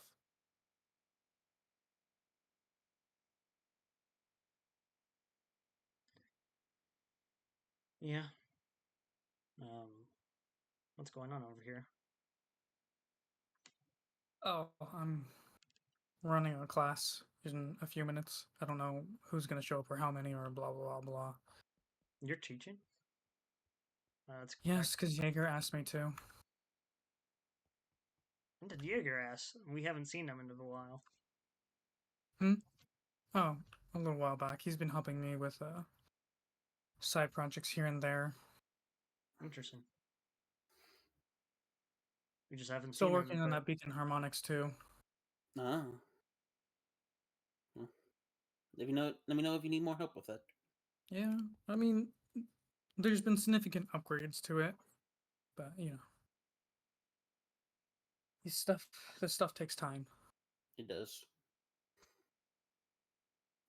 Yeah. What's going on over here? Oh, I'm running a class in a few minutes. I don't know who's gonna show up or how many or blah blah blah blah. You're teaching? That's Yes, because Jaeger asked me to. When did Jaeger ask? We haven't seen him in a while. Oh, a little while back. He's been helping me with side projects here and there. Interesting. We just haven't Still seen him. working on But that beacon harmonics too. Oh. Well, let me know if you need more help with that. Yeah, I mean, there's been significant upgrades to it, but this stuff takes time. It does.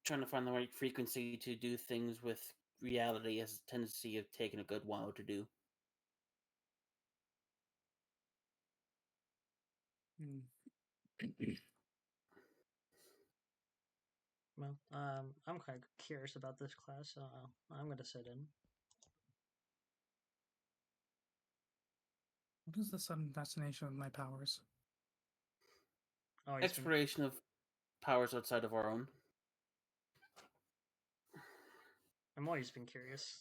Trying to find the right frequency to do things with reality has a tendency of taking a good while to do. well, I'm kind of curious about this class. So I'm gonna sit in. What is the sudden fascination with my powers? Oh, Exploration of powers outside of our own. I've always been curious.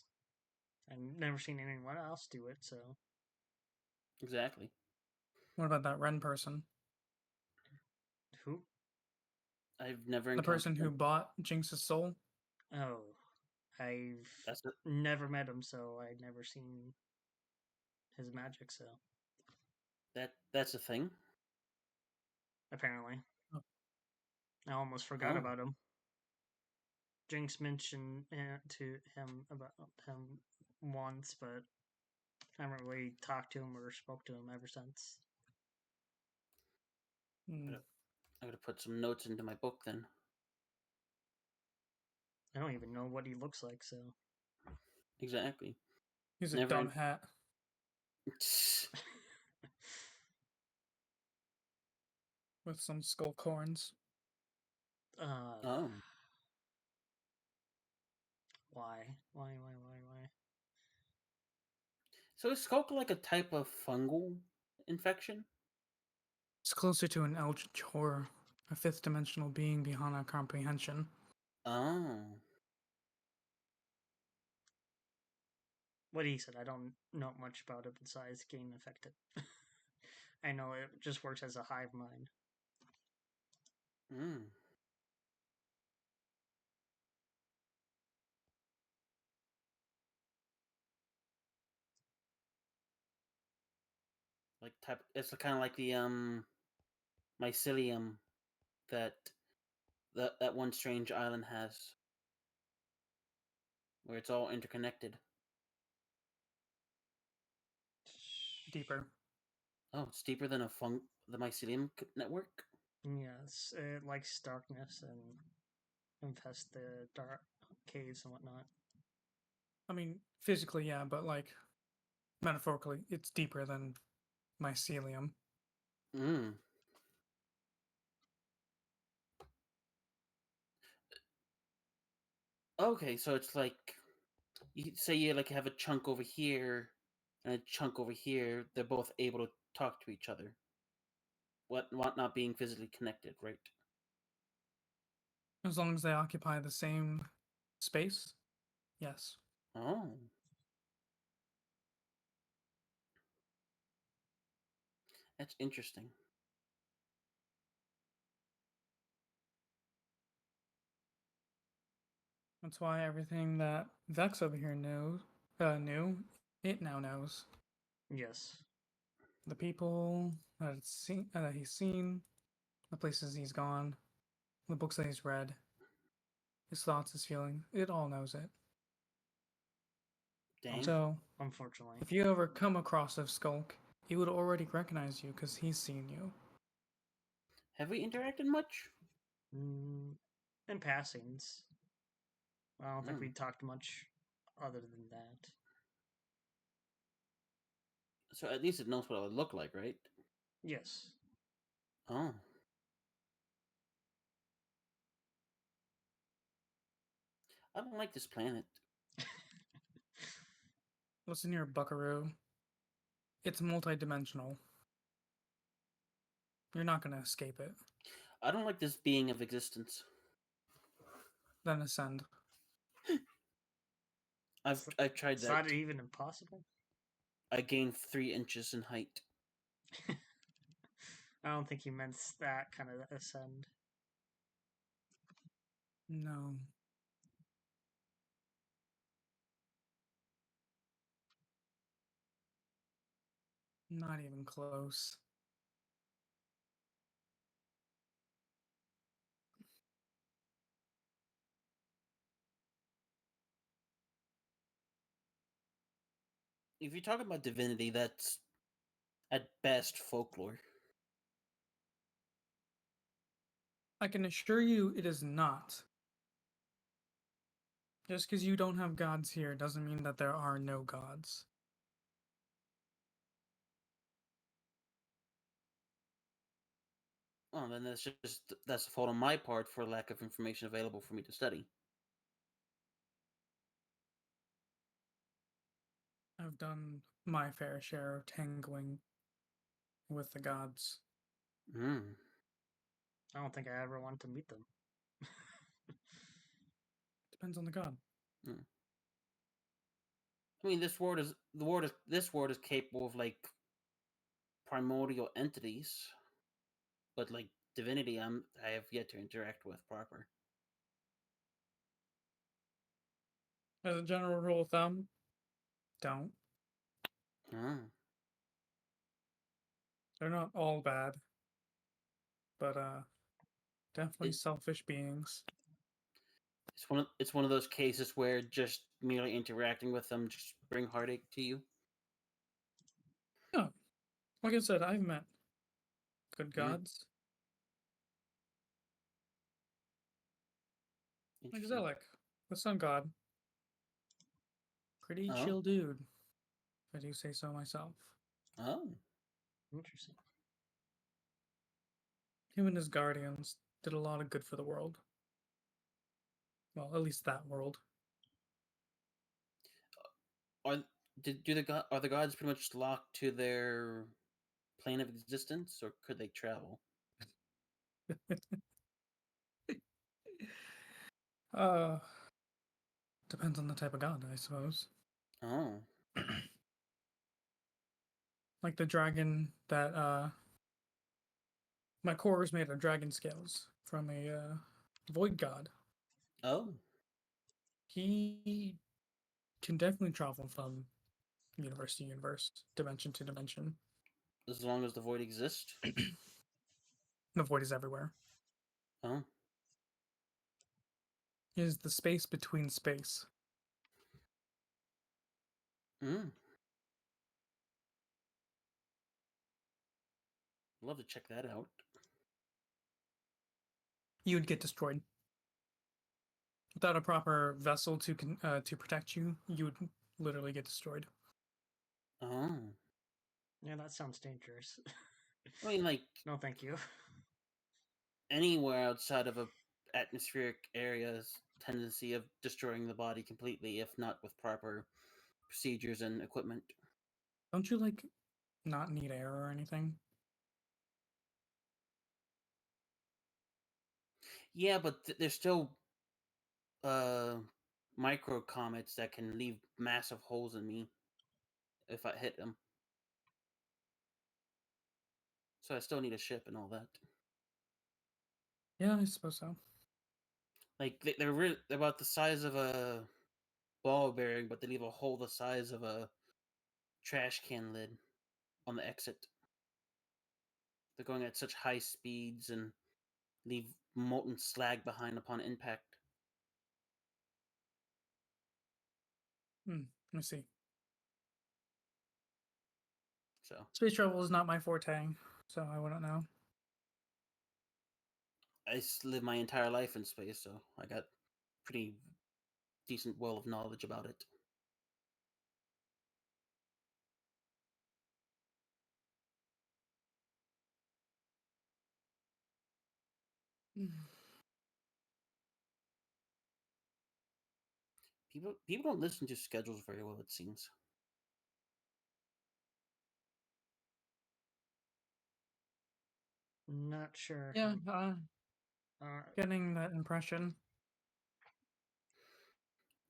I've never seen anyone else do it. So Exactly. What about that Ren person? who? I've never The person encountered who them. bought Jinx's soul? Oh, I've That's it. never met him, so I'd never seen his magic. So That's a thing. apparently, Oh. I almost forgot Oh. about him. Jinx mentioned to him about him once, but I haven't really talked to him or spoke to him ever since. Hmm. I gotta put some notes into my book then. I don't even know what he looks like, so Exactly. He's a Never. dumb hat with some skull corns. Oh. Why? Why? So is Skulk like a type of fungal infection? It's closer to an eldritch horror, a fifth dimensional being beyond our comprehension. Oh. What he said, I don't know much about it besides getting affected. I know it just works as a hive mind. Hmm. Like type. It's kind of like the mycelium that that one strange island has, where it's all interconnected. Deeper. Oh, it's deeper than the mycelium network. Yes, it likes darkness and infests the dark caves and whatnot. I mean, physically, yeah, but like metaphorically, it's deeper than mycelium. Hmm. Okay, so it's like you say you like have a chunk over here and a chunk over here. They're both able to talk to each other. What not being physically connected, right? As long as they occupy the same space, yes. Oh. That's interesting. That's why everything that Vex over here knew, it now knows. Yes. The people that he's seen, the places he's gone, the books that he's read, his thoughts, his feelings, it all knows it. Dang. So, Unfortunately. if you ever come across a Skulk, he would already recognize you because he's seen you. Have we interacted much? In passings. I don't think Hmm. we talked much other than that. So at least it knows what it would look like, right? Yes. Oh. I don't like this planet. Listen here, Buckaroo. It's multidimensional. You're not gonna escape it. I don't like this being of existence. Then ascend. I've tried It's that. not even impossible. I gained 3 inches in height. I don't think he meant that kind of ascend. No. Not even close. If you're talking about divinity, that's at best folklore. I can assure you it is not. Just because you don't have gods here doesn't mean that there are no gods. Oh, then that's a fault on my part for lack of information available for me to study. I've done my fair share of tangling with the gods. Hmm. I don't think I ever want to meet them. Depends on the god. Hmm. I mean, this world is capable of like primordial entities, but like divinity, I have yet to interact with proper. As a general rule of thumb, don't. Hmm. They're not all bad, but definitely It, selfish beings. it's one of those cases where just merely interacting with them just bring heartache to you. Yeah, like I said, I've met good Hmm. gods. Like Interesting. Zelek, the sun god. Pretty Oh. chill dude, if I do say so myself. Oh. Interesting. Him and his guardians did a lot of good for the world. Well, at least that world. Are are the gods pretty much locked to their plane of existence, or could they travel? uh, Depends on the type of god, I suppose. Oh. Like the dragon that my core is made of dragon scales from a void god. Oh. He can definitely travel from universe to universe, dimension to dimension. As long as the void exists. The void is everywhere. Oh. It is the space between space. Hmm. Love to check that out. You would get destroyed. Without a proper vessel to protect you, you would literally get destroyed. Oh. Yeah, that sounds dangerous. I mean, like No, thank you. anywhere outside of a atmospheric area's tendency of destroying the body completely, if not with proper procedures and equipment. Don't you like not need air or anything? Yeah, but there's still uh micro comets that can leave massive holes in me if I hit them. So I still need a ship and all that. Yeah, I suppose so. Like they're about the size of a ball bearing, but they leave a hole the size of a trash can lid on the exit. They're going at such high speeds and leave molten slag behind upon impact. Let me see. So Space travel is not my forte, so I wouldn't know. I lived my entire life in space, so I got pretty decent well of knowledge about it. People don't listen to schedules very well, it seems. Not sure. Yeah, How, getting that impression.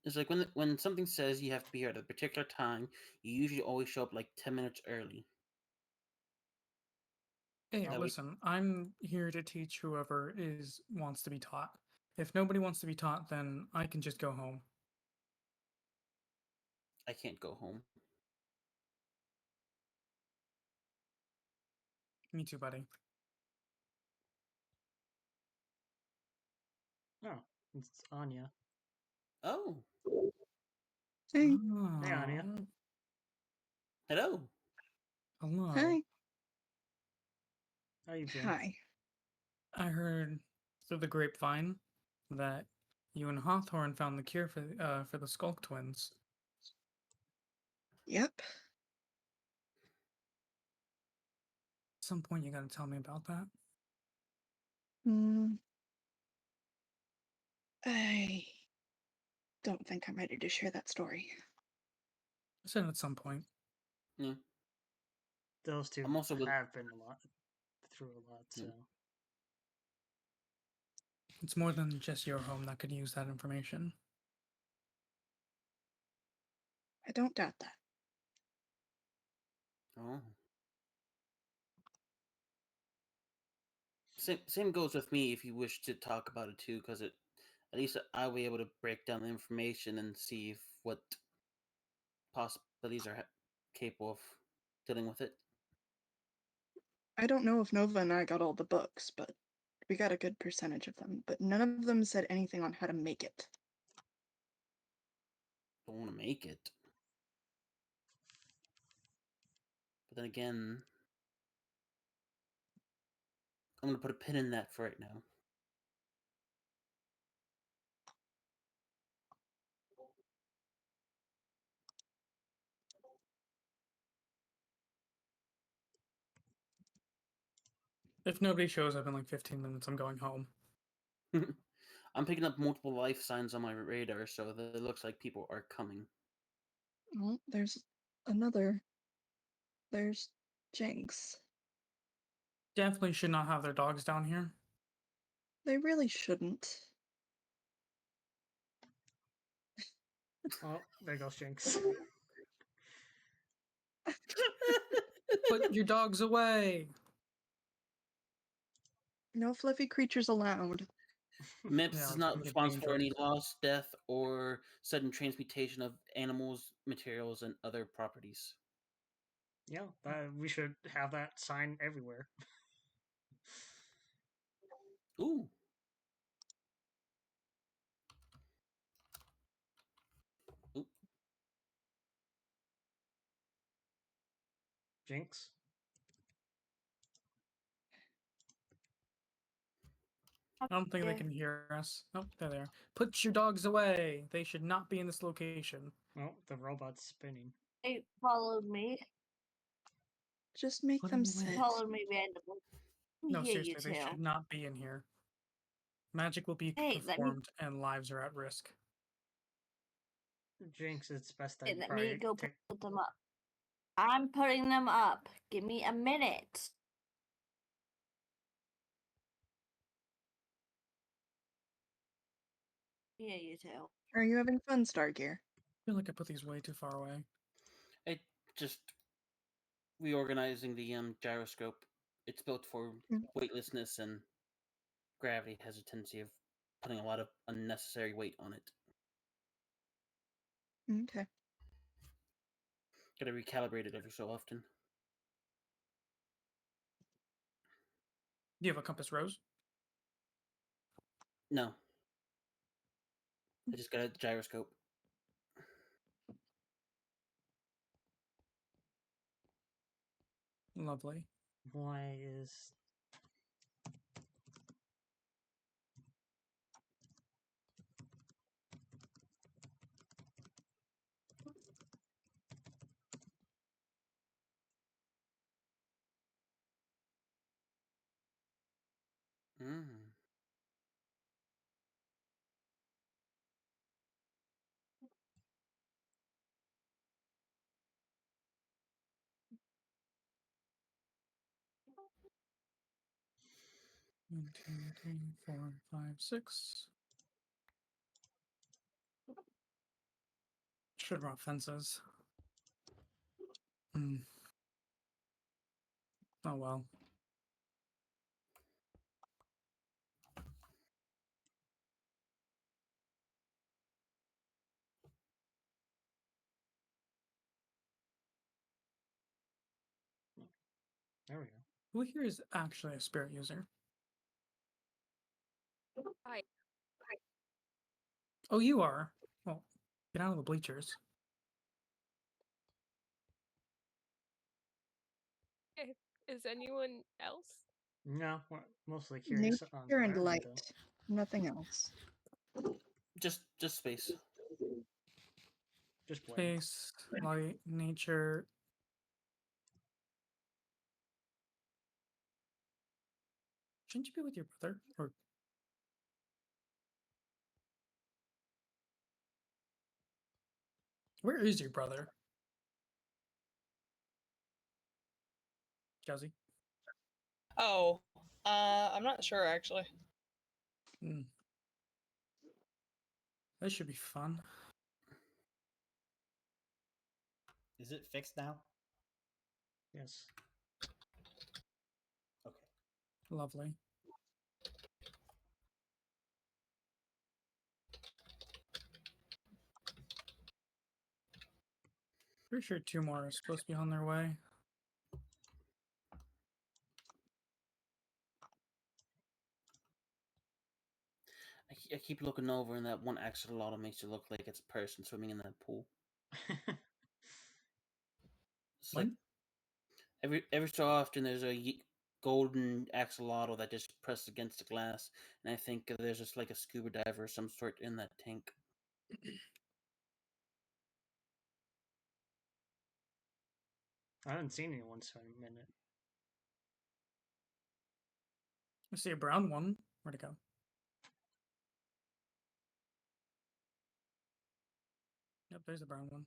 It's like when something says you have to be here at a particular time, you usually always show up like 10 minutes early. Hey, That way- listen, I'm here to teach whoever wants to be taught. If nobody wants to be taught, then I can just go home. I can't go home. Me too, buddy. oh, it's Anya. Oh, Hey, Hey, Anya. Oh, hello. hello. hi, How you been? hi. I heard through the grapevine that you and Hawthorne found the cure for the Skulk twins. Yep. At some point, you gotta tell me about that. Hmm. I don't think I'm ready to share that story. I said at some point. Yeah. Those two I'm also with- have been through a lot, Yeah. so It's more than just your home that could use that information. I don't doubt that. Oh. Same goes with me if you wish to talk about it too, because at least I'll be able to break down the information and see what possibilities are capable of dealing with it. I don't know if Nova and I got all the books, but we got a good percentage of them. But none of them said anything on how to make it. Don't want to make it. But then again, I'm going to put a pin in that for right now. If nobody shows up in like 15 minutes, I'm going home. I'm picking up multiple life signs on my radar, so that it looks like people are coming. Well, there's another. There's Jinx. Definitely should not have their dogs down here. They really shouldn't. oh, there goes Jinx. Put your dogs away. No fluffy creatures allowed. MIPS Yeah, is it's not gonna get responsible for any dangerous. loss, death, or sudden transmutation of animals, materials, and other properties. Yeah, we should have that sign everywhere. Ooh. Ooh. Jinx. I don't think they can hear us. Oh, there they are. Put your dogs away. They should not be in this location. Oh, the robot's spinning. They followed me. Just make Put them them away. sit. Followed me randomly. No, Hear you seriously, they too. should not be in here. Magic will be Hey, let me performed and lives are at risk. Jinx, it's best that hey, you let me probably go take. put them up. I'm putting them up. Give me a minute. Hear you too. Are you having fun, Stargear? I feel like I put these way too far away. I just reorganizing the gyroscope. It's built for Mm. weightlessness, and gravity has a tendency of putting a lot of unnecessary weight on it. Okay. Gotta recalibrate it every so often. Do you have a compass, Rose? No. I just got a gyroscope. Lovely. Why is Mm. 1, 2, 3, 4, 5, 6. Should have brought fences. Hmm. Oh well. There we go. Who here is actually a spirit user? Hi. Oh, you are. Well, get out of the bleachers. Is anyone else? No, we're mostly curious on Nature and environment, light, nothing else. Just space. Just blank. Space, light, nature. Shouldn't you be with your brother? Or where is your brother? Josie? Oh, I'm not sure actually. Hmm. That should be fun. Is it fixed now? Yes. Okay. Lovely. Pretty sure 2 more are supposed to be on their way. I keep looking over, and that one axolotl makes it look like it's a person swimming in that pool. It's like When? every so often there's a golden axolotl that just pressed against the glass, and I think there's just like a scuba diver of some sort in that tank. I haven't seen anyone for a minute. I see a brown one. Where'd it go? Yep, there's the brown one.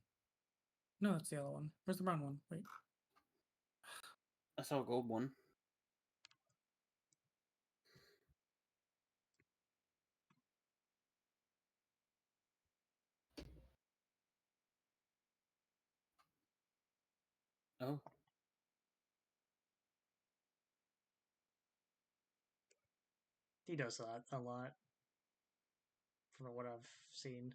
No, that's the yellow one. Where's the brown one? Wait. I saw a gold one. Oh, He does that a lot, from what I've seen.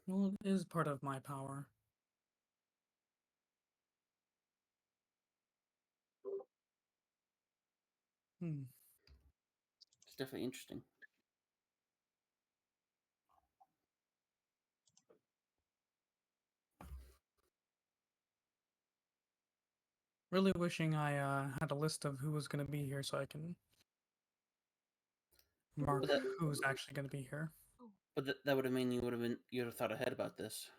Well, it is part of my power. Hmm. it's definitely interesting. Really wishing I had a list of who was going to be here so I can mark But that, who's actually going to be here. but that would have mean you'd have thought ahead about this.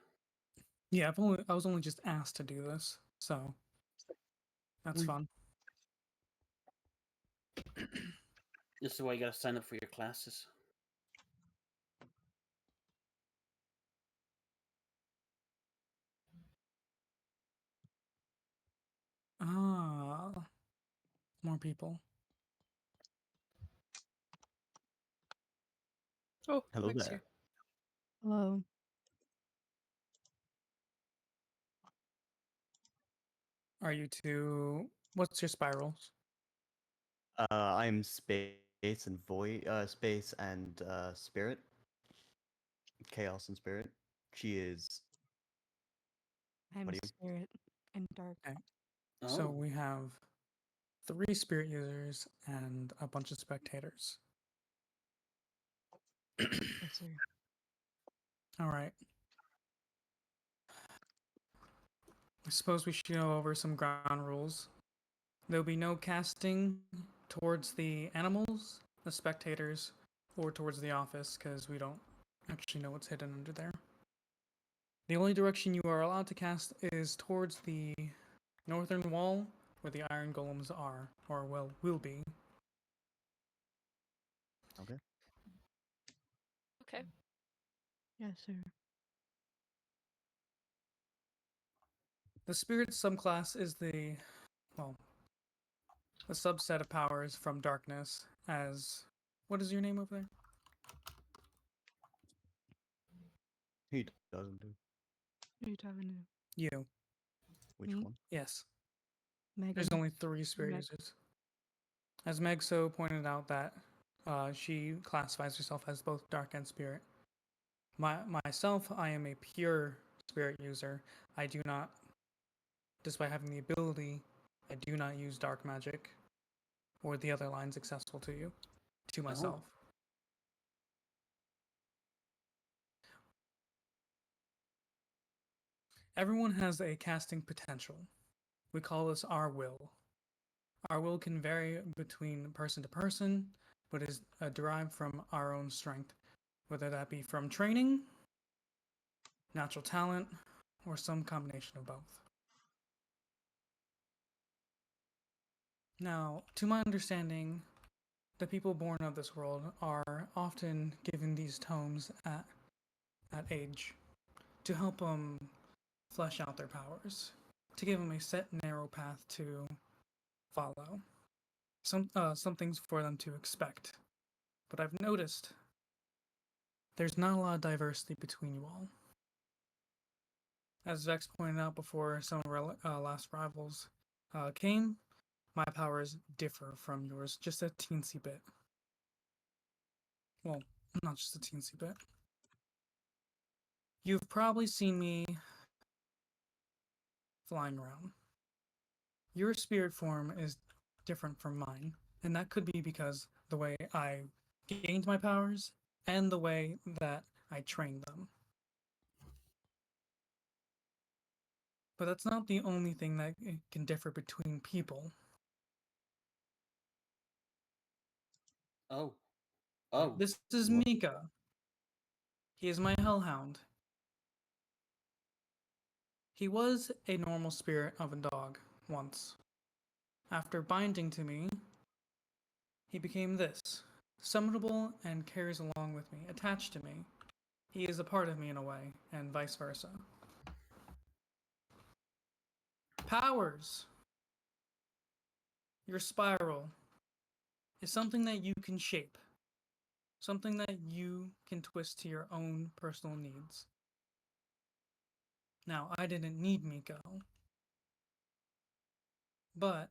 Yeah, I was only just asked to do this, so that's fun. This is why you gotta sign up for your classes. Ah, more people. Oh, Hello Mike's there. here. Hello. Are you two? What's your spirals? I'm space and void, space and spirit, chaos and spirit. She is. I'm What do you? spirit and dark. Okay. Oh, So we have 3 spirit users and a bunch of spectators. Yes, sir. All right. I suppose we should go over some ground rules. There'll be no casting towards the animals, the spectators, or towards the office because we don't actually know what's hidden under there. The only direction you are allowed to cast is towards the northern wall where the iron golems are, or will be. Okay. Okay. Yes, sir. The spirit subclass is the subset of powers from darkness. As what is your name over there? He doesn't do. Who are you talking You. Which Me? one? Yes. Megan. There's only 3 spirit Meg. users. As Meg so pointed out that she classifies herself as both dark and spirit. Myself, I am a pure spirit user. I do not, despite having the ability, I do not use dark magic or the other lines accessible to you, to myself. Everyone has a casting potential. We call this our will. Our will can vary between person to person, but is derived from our own strength, whether that be from training, natural talent, or some combination of both. Now, to my understanding, the people born of this world are often given these tomes at age to help them flesh out their powers, to give them a set narrow path to follow, some things for them to expect. But I've noticed there's not a lot of diversity between you all. As Vex pointed out before some of our last rivals came, my powers differ from yours just a teensy bit. Well, not just a teensy bit. You've probably seen me flying around. Your spirit form is different from mine, and that could be because the way I gained my powers and the way that I trained them. But that's not the only thing that can differ between people. Oh. Oh. This is What? Mika. He is my hellhound. He was a normal spirit of a dog once. After binding to me, he became this, summonable and carries along with me, attached to me. He is a part of me in a way, and vice versa. Powers. Your spiral is something that you can shape, something that you can twist to your own personal needs. Now, I didn't need Miko, but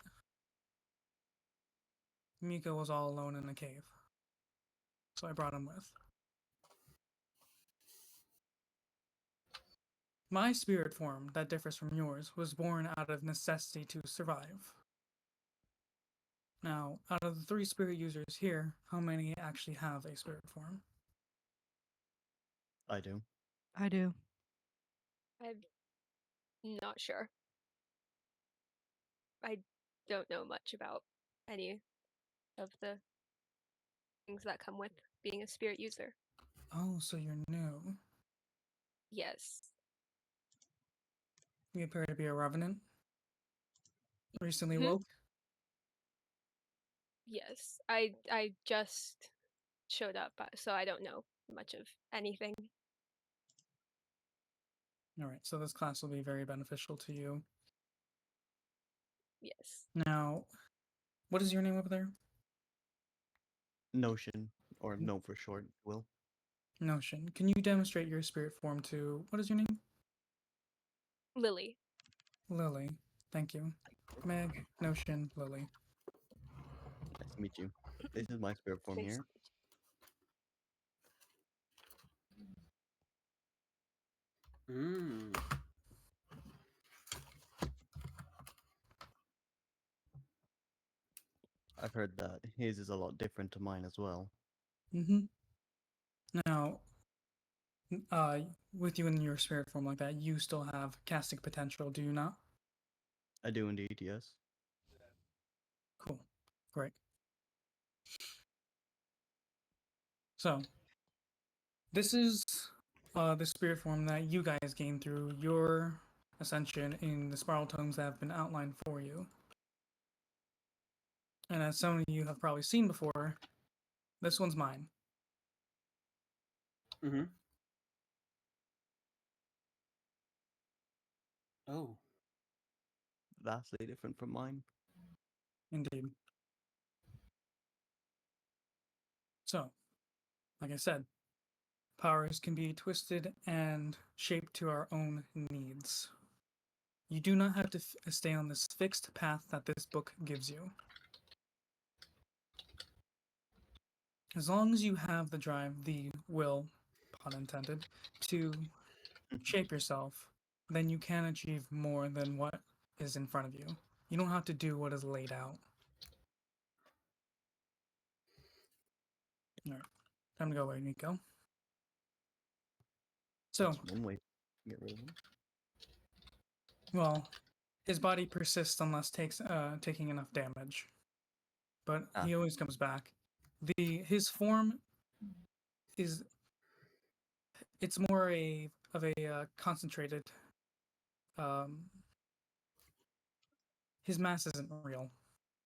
Miko was all alone in a cave, so I brought him with. My spirit form, that differs from yours, was born out of necessity to survive. Now, out of the 3 spirit users here, how many actually have a spirit form? I do. I do. I'm not sure. I don't know much about any of the things that come with being a spirit user. Oh, so you're new. Yes. You appear to be a revenant. Recently Mhm. woke. Yes. I just showed up, so I don't know much of anything. Alright, so this class will be very beneficial to you. Yes. Now, what is your name over there? Notion, or no for short, will. Notion. Can you demonstrate your spirit form to... What is your name? Lily. Lily. Thank you. Meg, Notion, Lily. Nice to meet you. This is my spirit form Nice here. to meet Mm. I've heard that his is a lot different to mine as well. Mm-hmm. Now, with you in your spirit form like that, you still have casting potential, do you not? I do indeed, yes. Cool. Great. So, this is the spirit form that you guys gain through your ascension in the spiral tomes that have been outlined for you. And as some of you have probably seen before, this one's mine. Mm-hmm. Oh. vastly different from mine. Indeed. So, like I said, powers can be twisted and shaped to our own needs. You do not have to stay on this fixed path that this book gives you. As long as you have the drive, the will, pun intended, to shape yourself, then you can achieve more than what is in front of you. You don't have to do what is laid out. Alright, time to go away, Nico. So, That's one way to get rid of him. well, his body persists unless taking enough damage. But he always comes back. His form is it's more of a concentrated. His mass isn't real.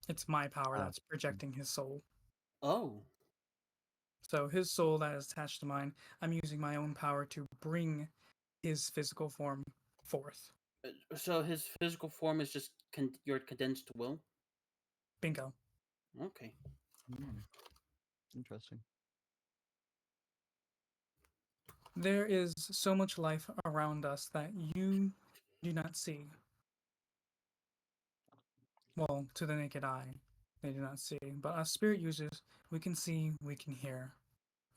It's my power that's projecting his soul. Oh. So his soul that is attached to mine, I'm using my own power to bring his physical form forth. So his physical form is just your condensed will? Bingo. Okay. Interesting. There is so much life around us that you do not see. Well, to the naked eye, they do not see. But as spirit users, we can see, we can hear.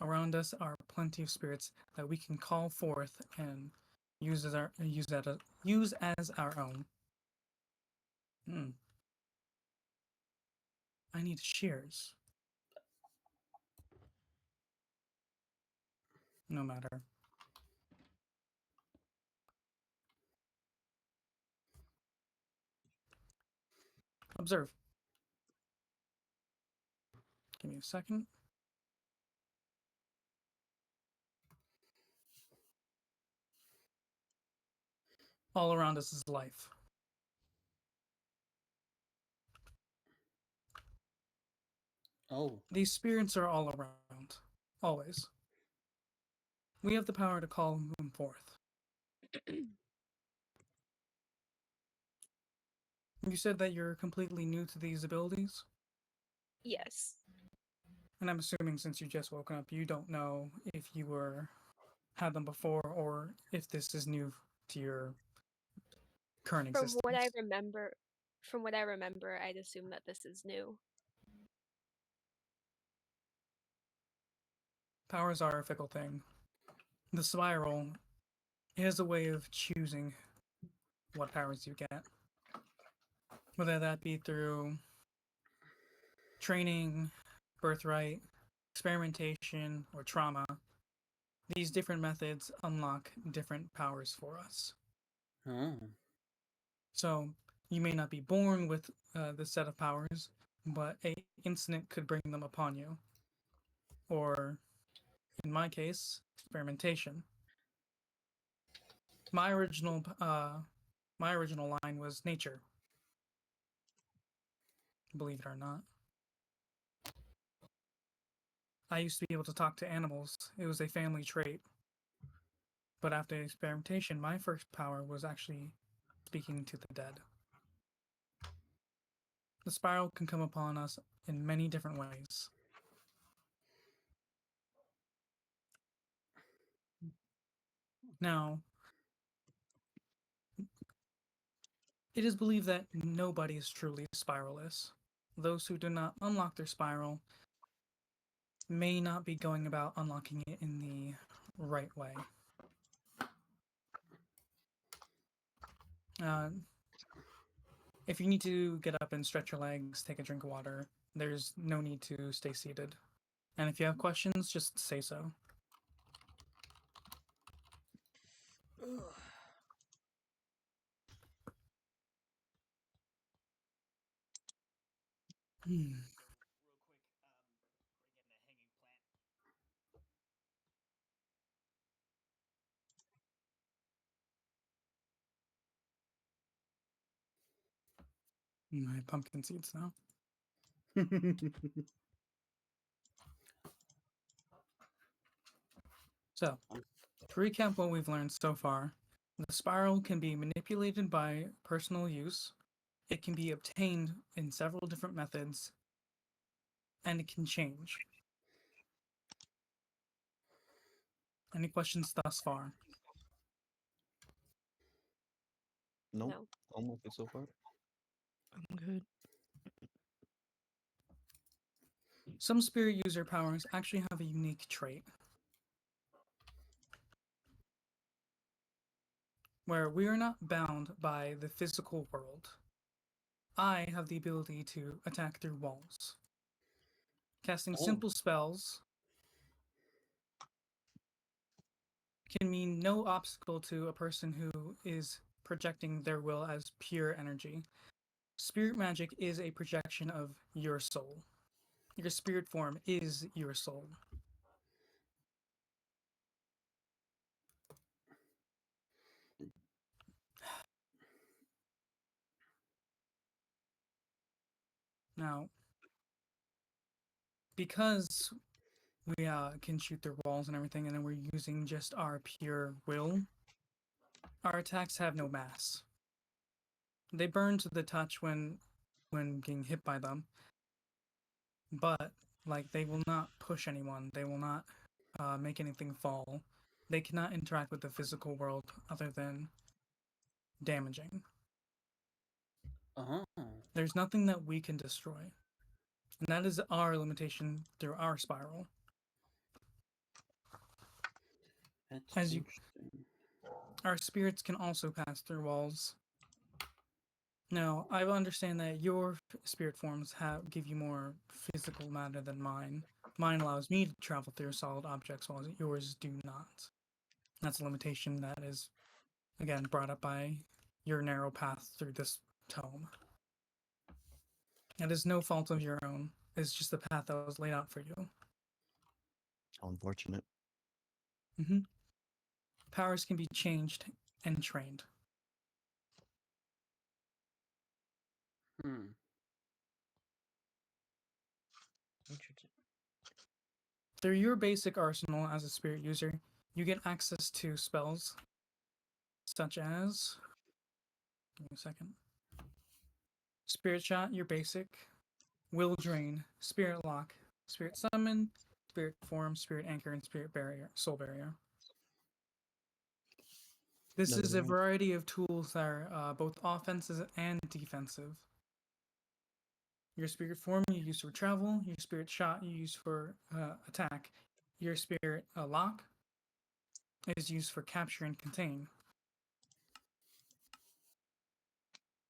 Around us are plenty of spirits that we can call forth and use as our own. I need shears. No matter. Observe. Give me a second. All around us is life. Oh. These spirits are all around. Always. We have the power to call them forth. You said that you're completely new to these abilities? Yes. And I'm assuming since you just woke up, you don't know if you had them before or if this is new to your current From existence. what I remember, I'd assume that this is new. Powers are a fickle thing. The spiral is a way of choosing what powers you get. Whether that be through training, birthright, experimentation, or trauma, these different methods unlock different powers for us. Oh. So you may not be born with this set of powers, but a incident could bring them upon you. Or, in my case, experimentation. My original line was nature. Believe it or not. I used to be able to talk to animals. It was a family trait. But after experimentation, my first power was actually speaking to the dead. The spiral can come upon us in many different ways. Now, it is believed that nobody is truly spiralless. Those who do not unlock their spiral may not be going about unlocking it in the right way. If you need to get up and stretch your legs, take a drink of water, there's no need to stay seated. And if you have questions, just say so. My pumpkin seeds now. So, to recap what we've learned so far, the spiral can be manipulated by personal use, It can be obtained in several different methods, and it can change. Any questions thus far? Nope. No. I'm okay so far. I'm good. Some spirit user powers actually have a unique trait where we are not bound by the physical world. I have the ability to attack through walls. Casting simple spells can mean no obstacle to a person who is projecting their will as pure energy. Spirit magic is a projection of your soul. Your spirit form is your soul. Now, because we can shoot through walls and everything, and then we're using just our pure will, our attacks have no mass. They burn to the touch when being hit by them, but like they will not push anyone. They will not make anything fall. They cannot interact with the physical world other than damaging. Oh, There's nothing that we can destroy, and that is our limitation through our spiral. that's As you, interesting. our spirits can also pass through walls. Now, I understand that your spirit forms give you more physical matter than mine. Mine allows me to travel through solid objects, while yours do not. That's a limitation that is, again, brought up by your narrow path through this tome. It is no fault of your own. It's just the path that was laid out for you. Unfortunate. Powers can be changed and trained. Hmm. Interesting. Through your basic arsenal as a spirit user, you get access to spells such as. Give me a second. Spirit Shot, your basic. Will Drain, Spirit Lock, Spirit Summon, Spirit Form, Spirit Anchor, and Spirit Barrier, Soul Barrier. This Never is a mind. variety of tools that are both offensive and defensive. Your Spirit Form you use for travel, your Spirit Shot you use for attack, your Spirit Lock is used for capture and contain.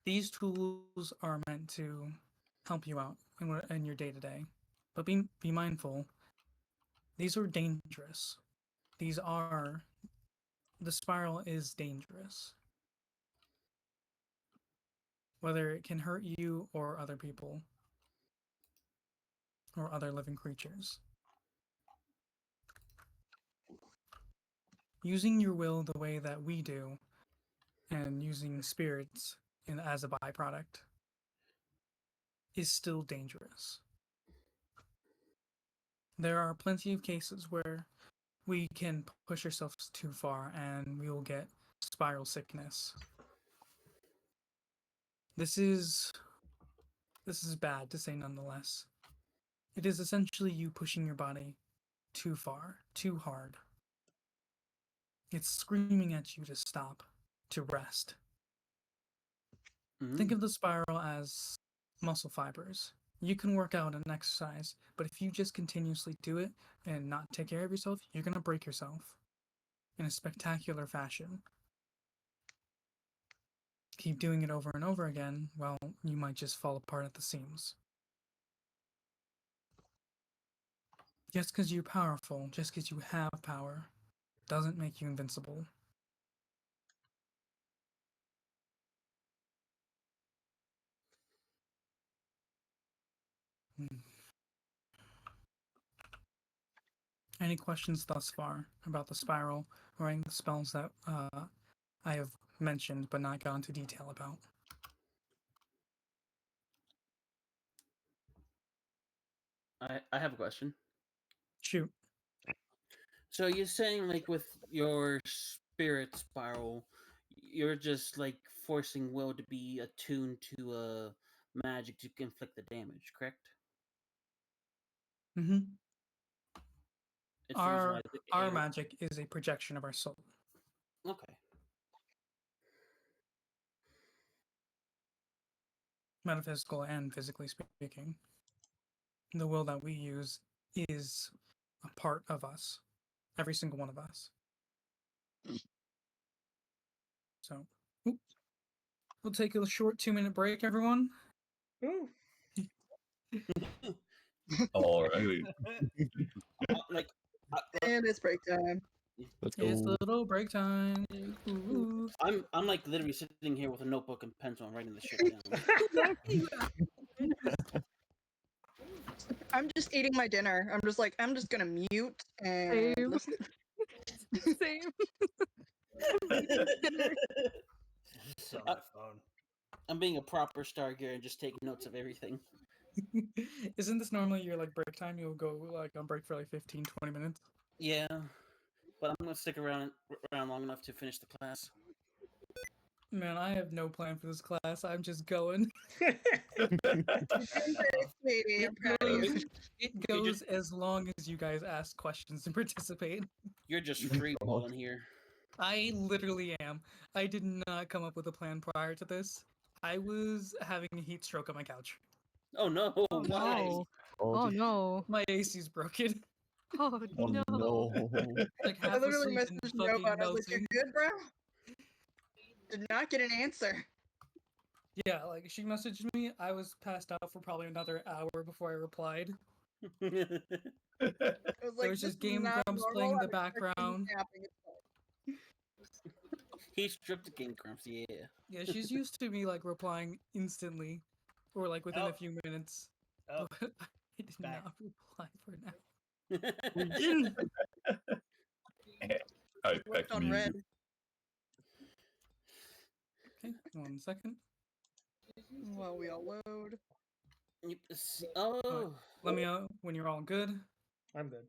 These tools are meant to help you out in your day to day, but be mindful. These are dangerous. These are the spiral is dangerous. Whether it can hurt you or other people or other living creatures. Using your will the way that we do and using spirits as a byproduct is still dangerous. There are plenty of cases where we can push ourselves too far and we will get spiral sickness. This is bad to say nonetheless. It is essentially you pushing your body too far, too hard. It's screaming at you to stop, to rest. Think of the spiral as muscle fibers. You can work out and exercise, but if you just continuously do it and not take care of yourself, you're going to break yourself in a spectacular fashion. Keep doing it over and over again, well, you might just fall apart at the seams. Just because you're powerful, just because you have power, doesn't make you invincible. Any questions thus far about the spiral or any spells that I have mentioned but not gone into detail about? I have a question. Shoot. So you're saying, like, with your spirit spiral, You're just like forcing will to be attuned to magic to inflict the damage, correct? Mm-hmm. It's the reason why. Our magic is a projection of our soul. Okay. Metaphysical and physically speaking. The will that we use is a part of us. Every single one of us. So, we'll take a short 2-minute break, everyone. Ooh. All right. Like, And it's break time. Let's It's go. little break time. Ooh. I'm like literally sitting here with a notebook and pencil and writing this shit down. I'm just eating my dinner. I'm just gonna mute and Same. listen. Same. It's on my phone. I'm being a proper Stargazer and just taking notes of everything. Isn't this normally your like break time? You'll go like on break for like 15-20 minutes. Yeah, but I'm gonna stick around long enough to finish the class. Man, I have no plan for this class. I'm just going. You're doing great, sweetie. I'm proud of you. It goes as long as you guys ask questions and participate. You're just free balling here. I literally am. I did not come up with a plan prior to this. I was having a heat stroke on my couch. Oh no! Oh Why? no. Oh no. My AC's broken. Oh Oh no. no. Like I half literally asleep and messaged Nova fucking and I was like, melting. "You good, bro?" Did not get an answer. Yeah, like she messaged me. I was passed out for probably another hour before I replied. I was There like, was "This just is Game not Grumps normal. playing in the I'm expecting background. napping." He stripped the Game Grumps, yeah. Yeah, she's used to me like replying instantly, or like within a few minutes. Oh, But I did back. not reply for now. I Left on red. Okay, 1 second. While we all load. Oh, Let me know when you're all good. I'm good.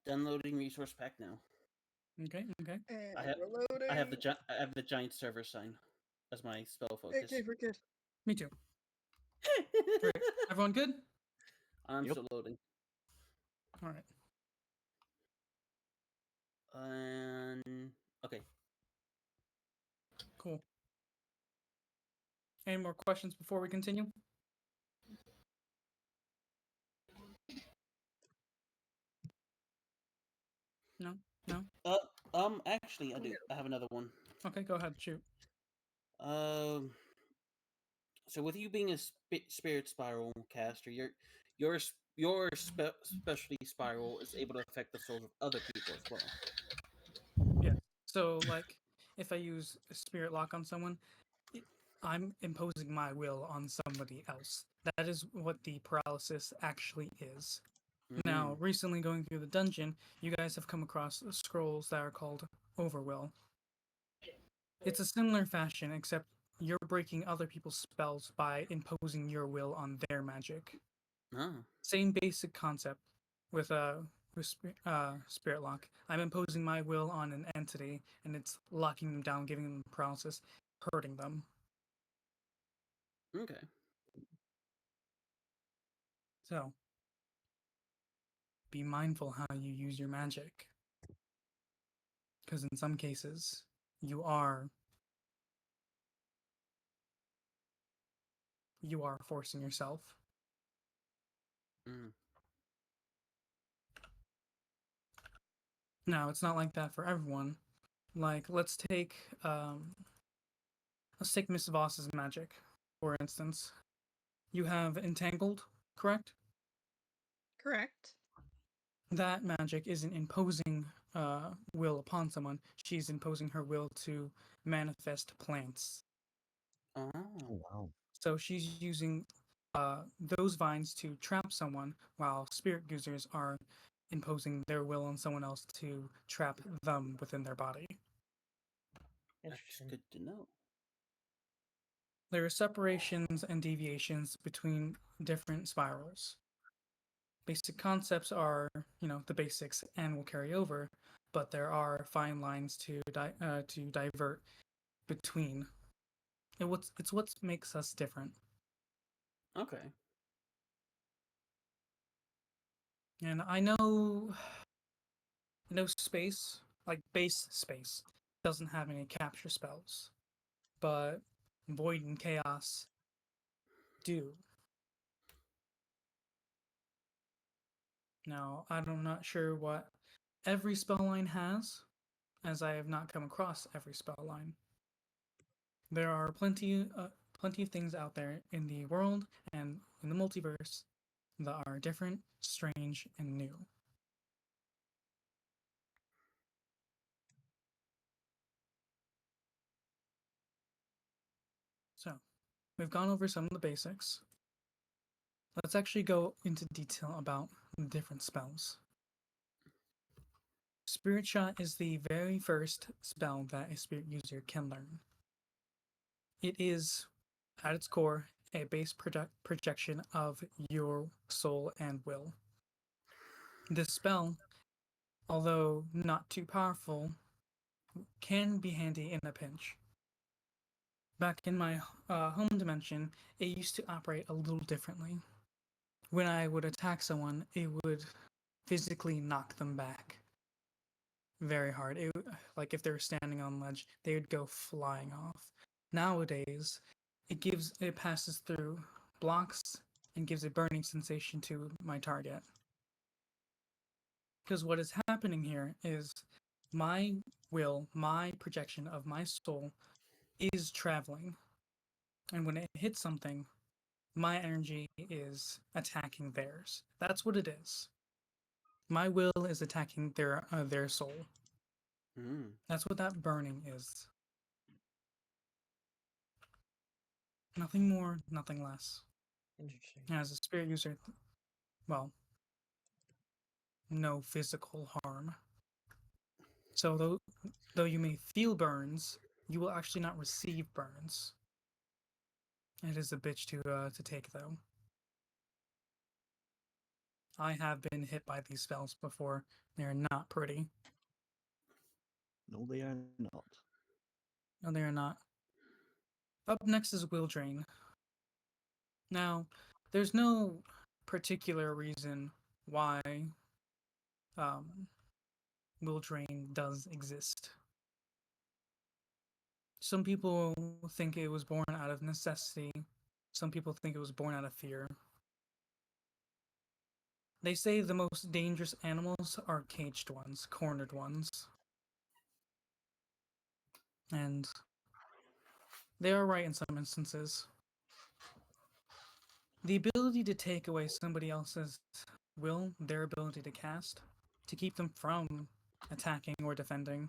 downloading resource pack now. Okay. And I have we're loading. I have the giant server sign as my spell focus. Okay, we're good. Me too. Great. Everyone good? I'm Yep. still loading. All right. And okay. Cool. Any more questions before we continue? No. Actually, I do. I have another one. Okay, go ahead. Shoot. So with you being a spirit spiral caster, your specialty spiral is able to affect the souls of other people as well. Yeah. So, like, if I use a spirit lock on someone, I'm imposing my will on somebody else. That is what the paralysis actually is. Now, recently going through the dungeon, you guys have come across scrolls that are called Overwill. It's a similar fashion, except you're breaking other people's spells by imposing your will on their magic. Same basic concept with spirit lock. I'm imposing my will on an entity, and it's locking them down, giving them paralysis, hurting them. Okay. So, be mindful how you use your magic, because in some cases, you are forcing yourself. Now, it's not like that for everyone. Like, let's take Miss Voss's magic, for instance. You have Entangled, correct? Correct. That magic isn't imposing will upon someone. She's imposing her will to manifest plants. Oh. Wow. So she's using those vines to trap someone, while spirit users are imposing their will on someone else to trap them within their body. That's good to know. There are separations and deviations between different spirals. Basic concepts are, the basics and will carry over, but there are fine lines to divert between. It's what makes us different. Okay. And I know space, like base space, doesn't have any capture spells, but void and chaos do. Now, I'm not sure what every spell line has, as I have not come across every spell line. There are plenty of things out there in the world and in the multiverse that are different, strange, and new. So, we've gone over some of the basics. Let's actually go into detail about the different spells. Spirit Shot is the very first spell that a spirit user can learn. It is, at its core, a base projection of your soul and will. This spell, although not too powerful, can be handy in a pinch. Back in my home dimension, it used to operate a little differently. When I would attack someone, it would physically knock them back very hard. Like if they were standing on ledge, they would go flying off. Nowadays, it passes through blocks and gives a burning sensation to my target. Because what is happening here is my will, my projection of my soul is traveling. And when it hits something, my energy is attacking theirs. That's what it is. My will is attacking their soul. Mm. That's what that burning is. Nothing more, nothing less. Interesting. As a spirit user, well, no physical harm. So though you may feel burns, you will actually not receive burns. It is a bitch to take though. I have been hit by these spells before. They are not pretty. No, they are not. No, they are not. Up next is Will Drain. Now, there's no particular reason why Will Drain does exist. Some people think it was born out of necessity. Some people think it was born out of fear. They say the most dangerous animals are caged ones, cornered ones. And they are right in some instances. The ability to take away somebody else's will, their ability to cast, to keep them from attacking or defending,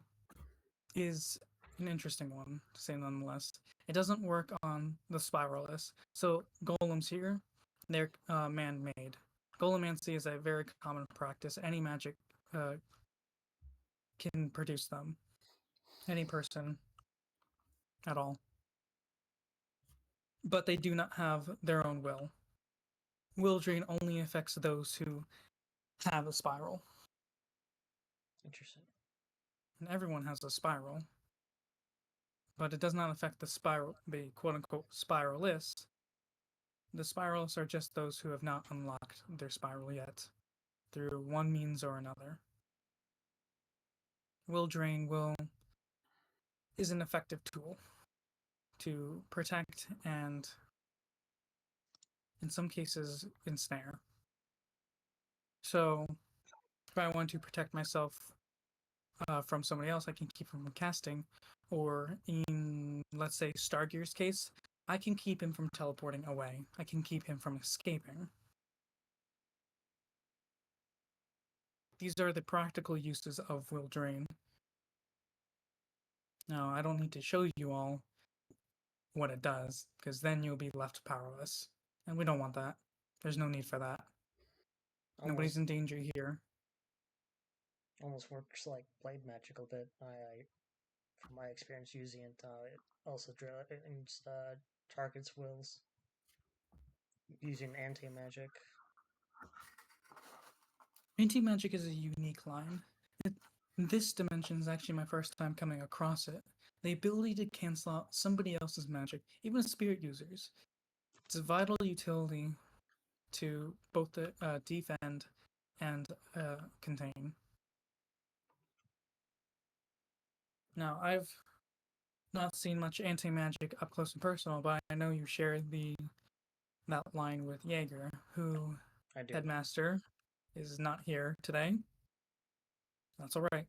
is an interesting one, to say nonetheless. It doesn't work on the spiralists. So golems here, they're man-made. Golemancy is a very common practice. Any magic can produce them. Any person at all. But they do not have their own will. Will drain only affects those who have a spiral. Interesting. And everyone has a spiral. But it does not affect the quote-unquote spiralists. The spirals are just those who have not unlocked their spiral yet, through one means or another. Will Drain is an effective tool to protect and, in some cases, ensnare. So, if I want to protect myself from somebody else, I can keep him from casting. Or in, let's say, Stargear's case, I can keep him from teleporting away. I can keep him from escaping. These are the practical uses of Will Drain. Now, I don't need to show you all what it does, because then you'll be left powerless. And we don't want that. There's no need for that. Nobody's in danger here. Almost works like blade magic a bit. From my experience using it, it also targets wills using anti-magic. Anti-magic is a unique line. This dimension is actually my first time coming across it. the ability to cancel out somebody else's magic, even spirit users. It's a vital utility to both the defend and contain. Now, I've not seen much anti-magic up close and personal, but I know you share that line with Jaeger, who I do. Headmaster is not here today. That's all right.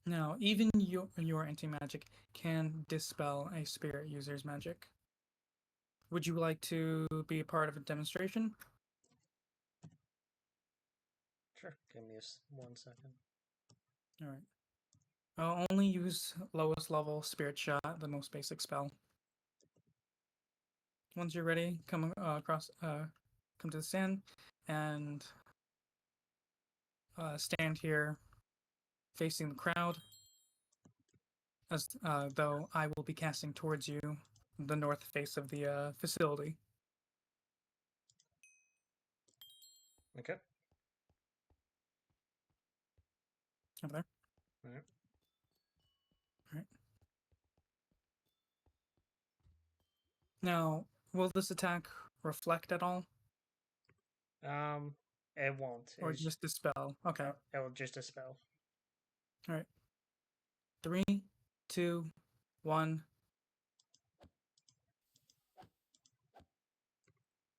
Now, even your anti-magic can dispel a spirit user's magic. Would you like to be a part of a demonstration? Sure. Give me 1 second. All right. I'll only use lowest level spirit shot, the most basic spell. Once you're ready, come come to the stand, and stand here facing the crowd, as though I will be casting towards you the north face of the facility. Okay. Over there. All right. All right. Now, will this attack reflect at all, It won't. or just dispel? Okay. It will just dispel. All right. 3, 2, 1.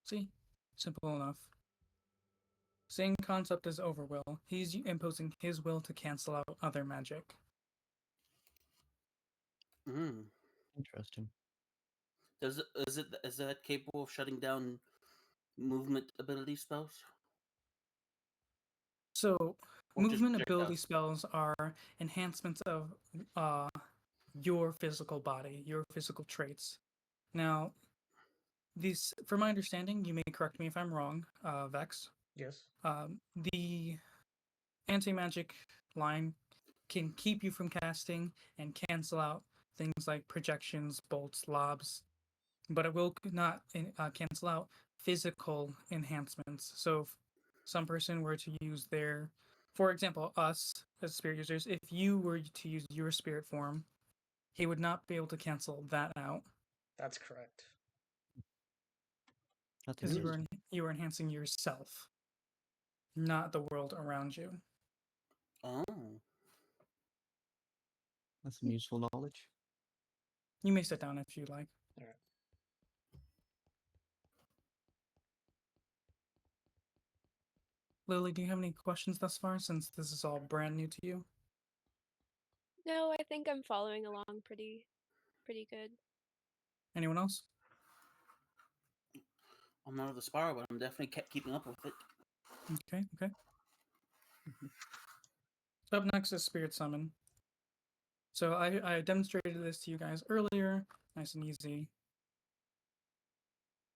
See? Simple enough. Same concept as Overwill. He's imposing his will to cancel out other magic. Interesting. Is that capable of shutting down movement ability spells? So, Or just movement projectiles? ability spells are enhancements of your physical body, your physical traits. Now, these, from my understanding, you may correct me if I'm wrong, Vex. Yes. The anti-magic line can keep you from casting and cancel out things like projections, bolts, lobs, but it will not cancel out physical enhancements. So if some person were to use their, for example, us as spirit users, if you were to use your spirit form, he would not be able to cancel that out. That's correct. Because you were enhancing yourself, not the world around you. Oh. That's some useful knowledge. You may sit down if you like. All right. Lily, do you have any questions thus far, since this is all brand new to you? No, I think I'm following along pretty good. Anyone else? I'm not of the Sparrow, but I'm definitely keeping up with it. Okay. So up next is Spirit Summon. So I demonstrated this to you guys earlier, nice and easy.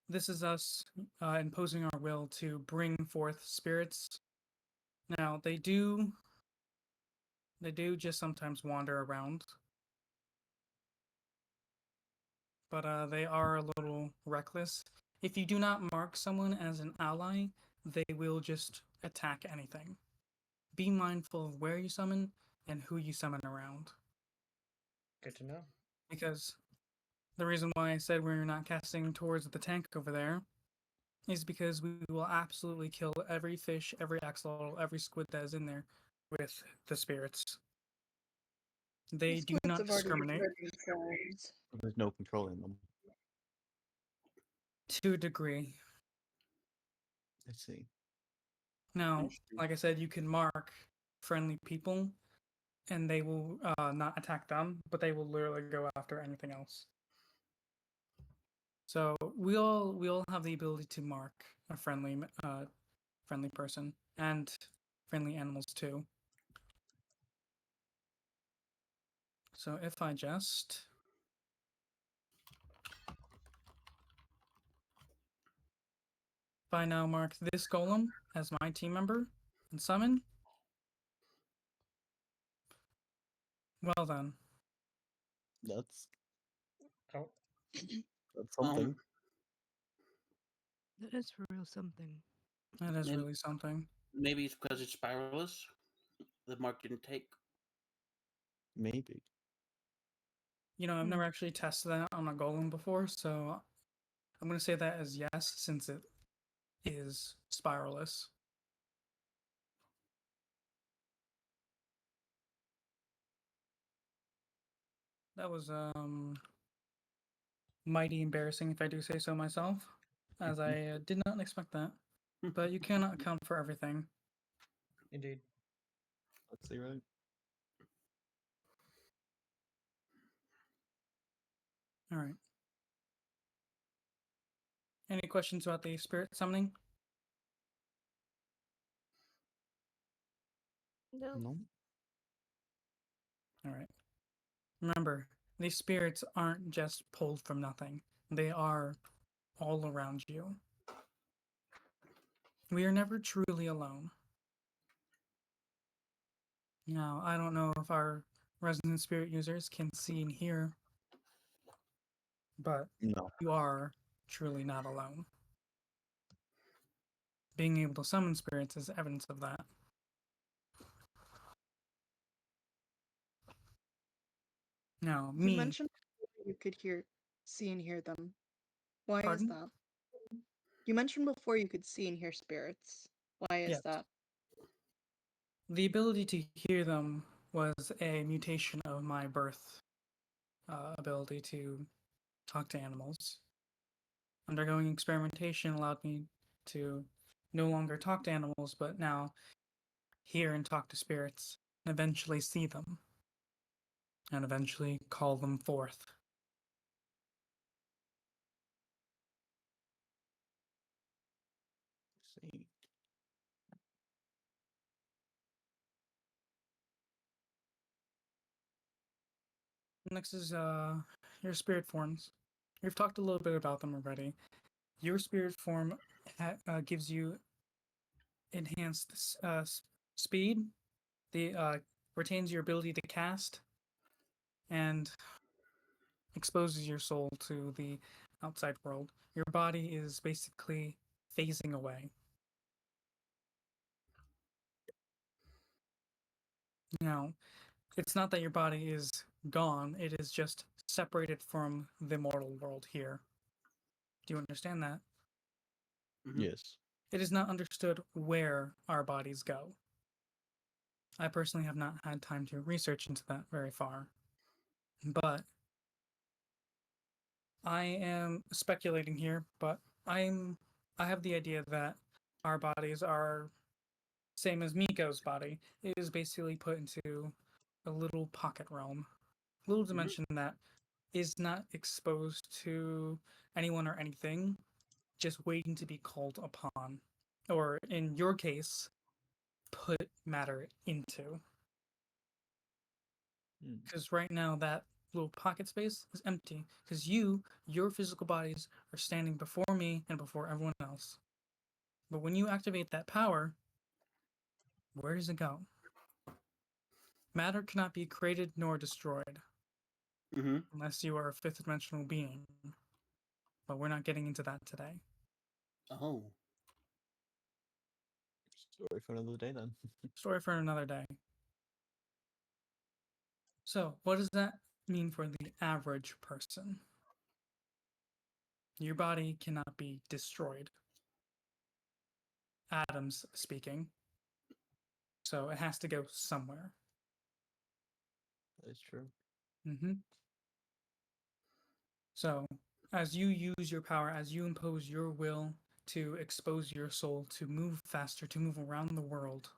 This is us imposing our will to bring forth spirits. Now, they do just sometimes wander around, but they are a little reckless. If you do not mark someone as an ally, they will just attack anything. Be mindful of where you summon and who you summon around. Good to know. Because the reason why I said we're not casting towards the tank over there is because we will absolutely kill every fish, every axolotl, every squid that is in there with the spirits. They The do squids not have already discriminate. declared themselves. There's no controlling them. To a degree. I see. Now, like I said, you can mark friendly people, and they will not attack them, but they will literally go after anything else. So we all have the ability to mark a friendly person and friendly animals too. So if I just now mark this golem as my team member and summon, well then. That's Oh. That's something. That is for real something. That is really something. Maybe it's because it's spiraless. the mark didn't take? Maybe. You know, I've never actually tested that on a golem before, so I'm going to say that as yes, since it is spiralless. That was mighty embarrassing, if I do say so myself, as I did not expect that. But you cannot account for everything. Indeed. Let's see, right? All right. Any questions about the spirit summoning? No. No. All right. Remember, these spirits aren't just pulled from nothing. They are all around you. We are never truly alone. Now, I don't know if our resident spirit users can see and hear, but No. you are truly not alone. Being able to summon spirits is evidence of that. Now, You me, mentioned you could see and hear them. Why is pardon? that? You mentioned before you could see and hear spirits. Why is Yes. that? The ability to hear them was a mutation of my birth ability to talk to animals. Undergoing experimentation allowed me to no longer talk to animals, but now hear and talk to spirits, and eventually see them, and eventually call them forth. Let's see. Next is your spirit forms. We've talked a little bit about them already. Your spirit form gives you enhanced speed. The retains your ability to cast, and exposes your soul to the outside world. Your body is basically phasing away. Now, it's not that your body is gone, it is just separated from the mortal world here. Do you understand that? Mm-hmm. Yes. It is not understood where our bodies go. I personally have not had time to research into that very far. But I am speculating here, but I have the idea that our bodies are same as Miko's body. It is basically put into a little pocket realm, little dimension that is not exposed to anyone or anything, just waiting to be called upon, or in your case, put matter into. Because right now that little pocket space is empty, because your physical bodies are standing before me and before everyone else. But when you activate that power, where does it go? Matter cannot be created nor destroyed unless you are a fifth dimensional being. But we're not getting into that today. Oh. Story for another day then. Story for another day. So, what does that mean for the average person? Your body cannot be destroyed. Atoms speaking. So, it has to go somewhere. That is true. Mm-hmm. So, as you use your power, as you impose your will to expose your soul to move faster, to move around the world,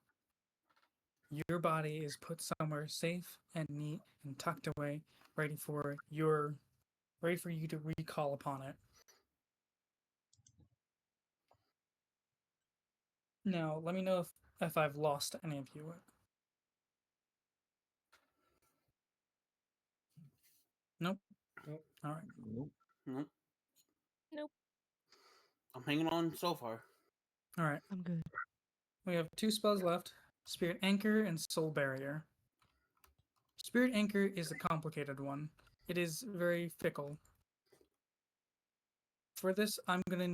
your body is put somewhere safe and neat and tucked away, ready for you to recall upon it. Now, let me know if I've lost any of you. Nope. Nope. All right. Nope. Nope. Nope. I'm hanging on so far. All right. I'm good. We have 2 spells left: Spirit Anchor and Soul Barrier. Spirit Anchor is a complicated one. It is very fickle. For this, I'm gonna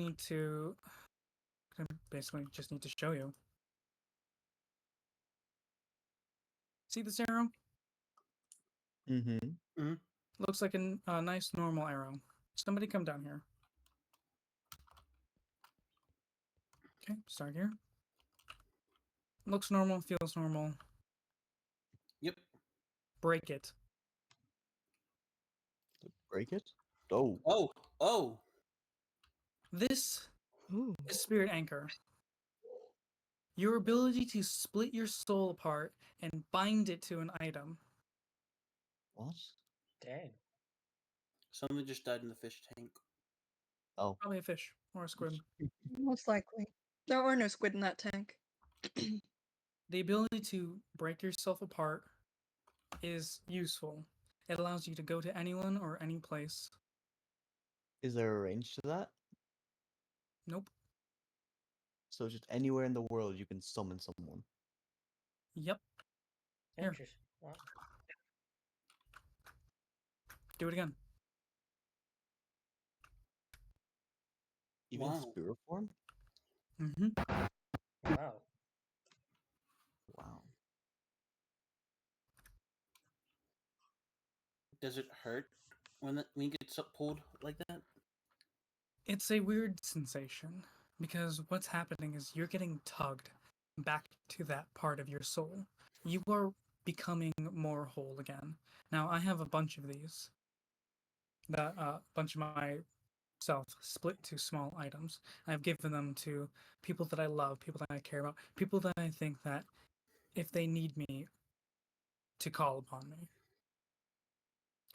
basically just need to show you. See this arrow? Mm-hmm. Looks like a nice normal arrow. Somebody come down here. Okay, start here. Looks normal, feels normal. Yep. Break it. Break it? Oh. Oh. This Ooh. is Spirit Anchor. Your ability to split your soul apart and bind it to an item. What? Dang. Someone just died in the fish tank. Oh. Probably a fish or a squid. Most likely. There are no squid in that tank. The ability to break yourself apart is useful. It allows you to go to anyone or any place. Is there a range to that? Nope. So just anywhere in the world you can summon someone. Yep. Here. Interesting. Wow. Do it again. Even Wow. spirit form? Mm-hmm. Wow. Wow. Does it hurt when you get pulled like that? It's a weird sensation because what's happening is you're getting tugged back to that part of your soul. You are becoming more whole again. Now, I have a bunch of these. That bunch of myself split to small items. I've given them to people that I love, people that I care about, people that I think that if they need me to call upon me.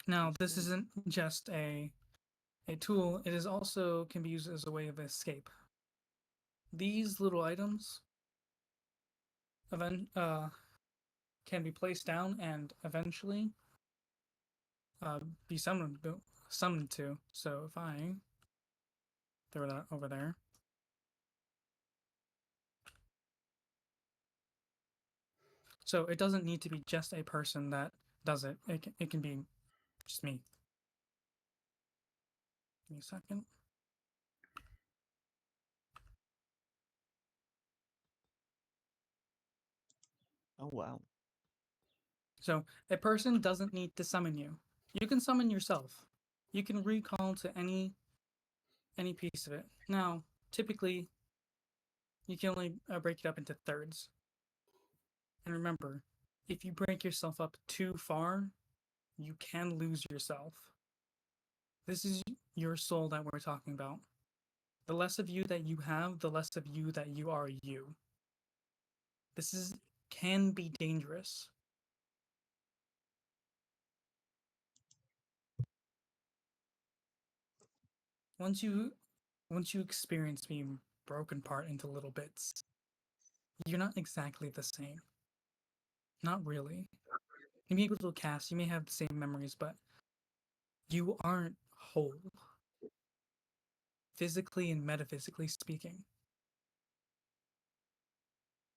Now, this isn't just a tool, it is also can be used as a way of escape. These little items can be placed down and eventually be summoned to. So if I throw that over there, so it doesn't need to be just a person that does it. It can be just me. Give me a second. Oh wow. So a person doesn't need to summon you. You can summon yourself. You can recall to any piece of it. Now, typically, you can only break it up into thirds. And remember, if you break yourself up too far, you can lose yourself. This is your soul that we're talking about. The less of you that you have, the less of you that you are you. This can be dangerous. Once you experience being broken apart into little bits, you're not exactly the same. Not really. You may be able to cast, you may have the same memories, but you aren't whole. Physically and metaphysically speaking.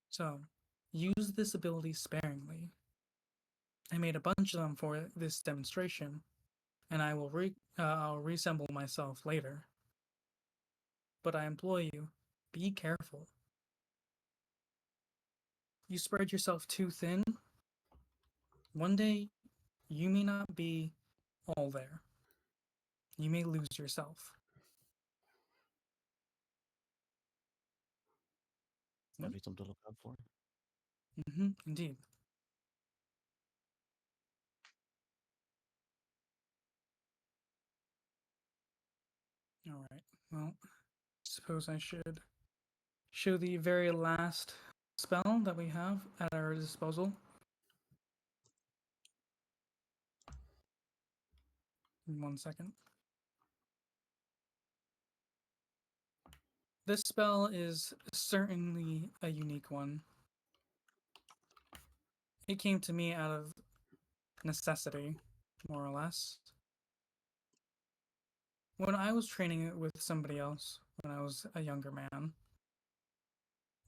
So, use this ability sparingly. I made a bunch of them for this demonstration, and I will I'll reassemble myself later. But I implore you, be careful. You spread yourself too thin, one day you may not be all there. You may lose yourself. Definitely something to look out for. Indeed. All right. Well, suppose I should show the very last spell that we have at our disposal. In 1 second. This spell is certainly a unique one. It came to me out of necessity, more or less. When I was training it with somebody else, when I was a younger man,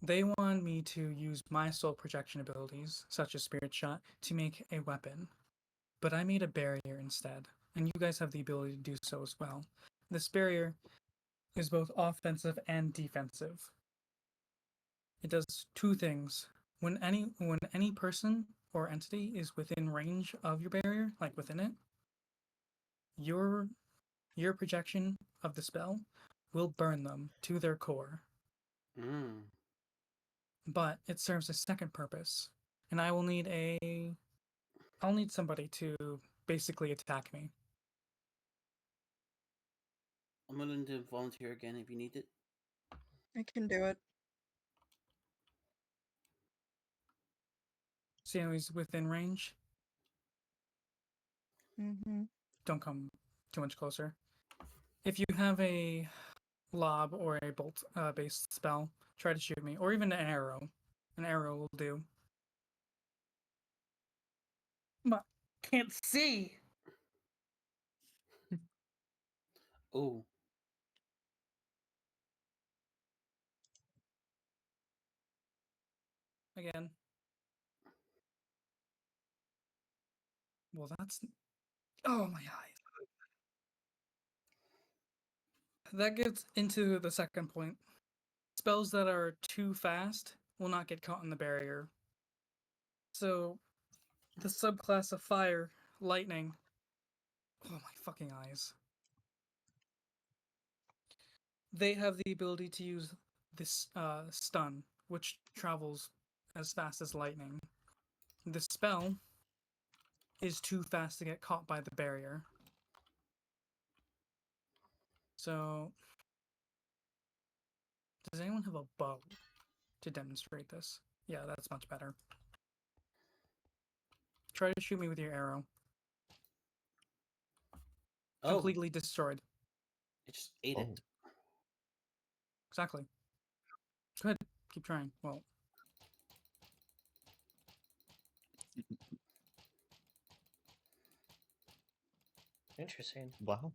they wanted me to use my soul projection abilities, such as Spirit Shot, to make a weapon. But I made a barrier instead, and you guys have the ability to do so as well. This barrier is both offensive and defensive. It does two things. When any person or entity is within range of your barrier, like within it, your projection of the spell will burn them to their core. But it serves a second purpose, and I'll need somebody to basically attack me. I'm willing to volunteer again if you need it. I can do it. See how he's within range? Mm-hmm. Don't come too much closer. If you have a lob or a bolt based spell, try to shoot me, or even an arrow. An arrow will do. But can't see. Oh, Again. Well, that's. Oh, my eyes. That gets into the second point. Spells that are too fast will not get caught in the barrier. So, the subclass of fire, lightning. Oh, my fucking eyes. They have the ability to use this stun, which travels as fast as lightning. The spell is too fast to get caught by the barrier. So, does anyone have a bow to demonstrate this? Yeah, that's much better. Try to shoot me with your arrow. Completely destroyed. It just ate Oh. it. Exactly. Go ahead. Keep trying. Well, Interesting. Wow.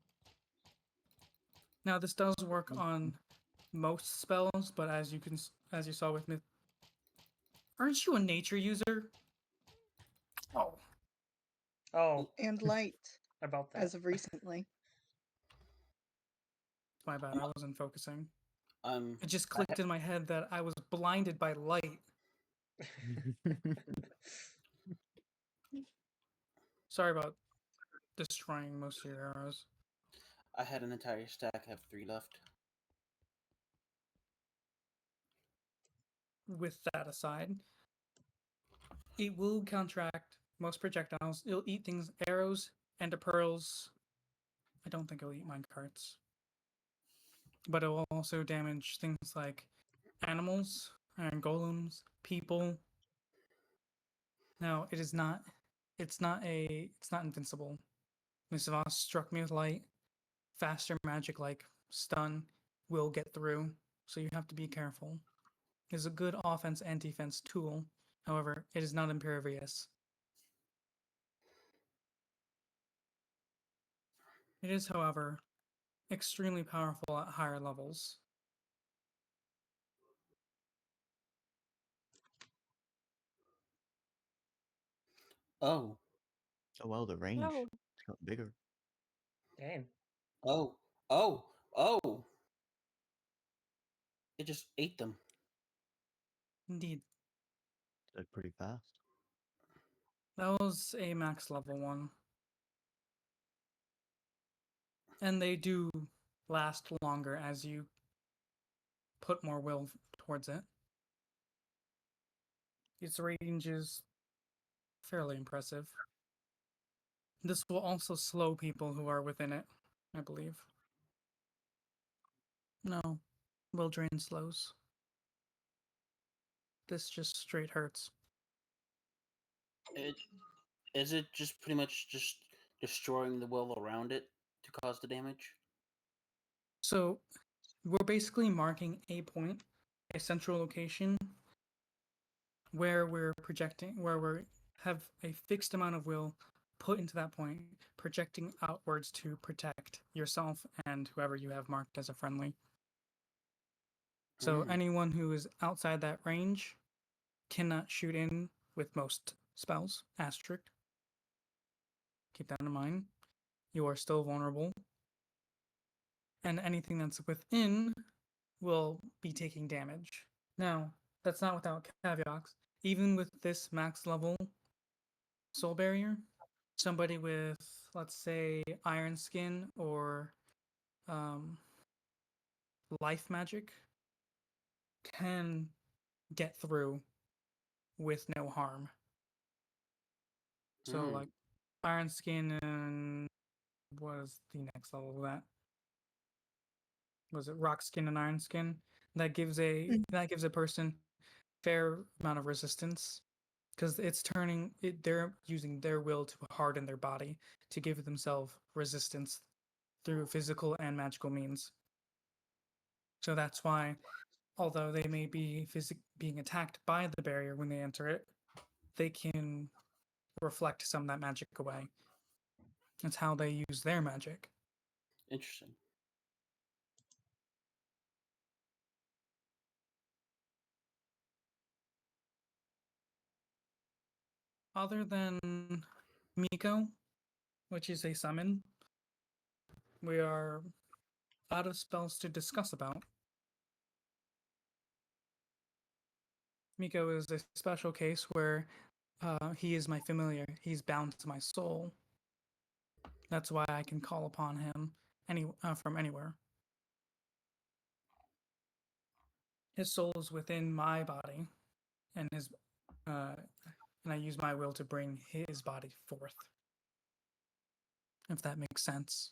now this does work on most spells, but as you saw with me, aren't you a nature user? Oh, Oh, And light, about that. as of recently. my bad. I wasn't focusing. I'm. It just clicked in my head that I was blinded by light. Sorry about destroying most of your arrows. I had an entire stack. I have 3 left. With that aside, it will counteract most projectiles. It'll eat things, arrows, ender pearls. I don't think it'll eat minecarts. But it will also damage things like animals and golems, people. Now, it's not invincible. Miss Voss struck me with light. Faster magic like stun will get through, so you have to be careful. It is a good offense and defense tool. However, it is not impervious. It is, however, extremely powerful at higher levels. Oh. Oh well, the range. No. It's got bigger. Dang. Oh. Oh. Oh. It just ate them. Indeed. It's pretty fast. That was a max level one. And they do last longer as you put more will towards it. Its range is fairly impressive. This will also slow people who are within it, I believe. No, will drain slows. This just straight hurts. Is it just pretty much just destroying the will around it to cause the damage? So we're basically marking a point, a central location, where we're projecting, where we have a fixed amount of will put into that point, projecting outwards to protect yourself and whoever you have marked as a friendly. So anyone who is outside that range cannot shoot in with most spells. Asterisk. Keep that in mind. You are still vulnerable. And anything that's within will be taking damage. Now, that's not without caveats. Even with this max level, soul barrier, somebody with, let's say, iron skin or life magic can get through with no harm. So, like, iron skin and what is the next level of that? Was it rock skin and iron skin? That gives a person fair amount of resistance because they're using their will to harden their body to give themselves resistance through physical and magical means. So that's why, although they may be being attacked by the barrier when they enter it, they can reflect some of that magic away. That's how they use their magic. Interesting. Other than Miko, which is a summon, we are out of spells to discuss about. Miko is a special case where he is my familiar. He's bound to my soul. That's why I can call upon him from anywhere. His soul is within my body, and and I use my will to bring his body forth. If that makes sense.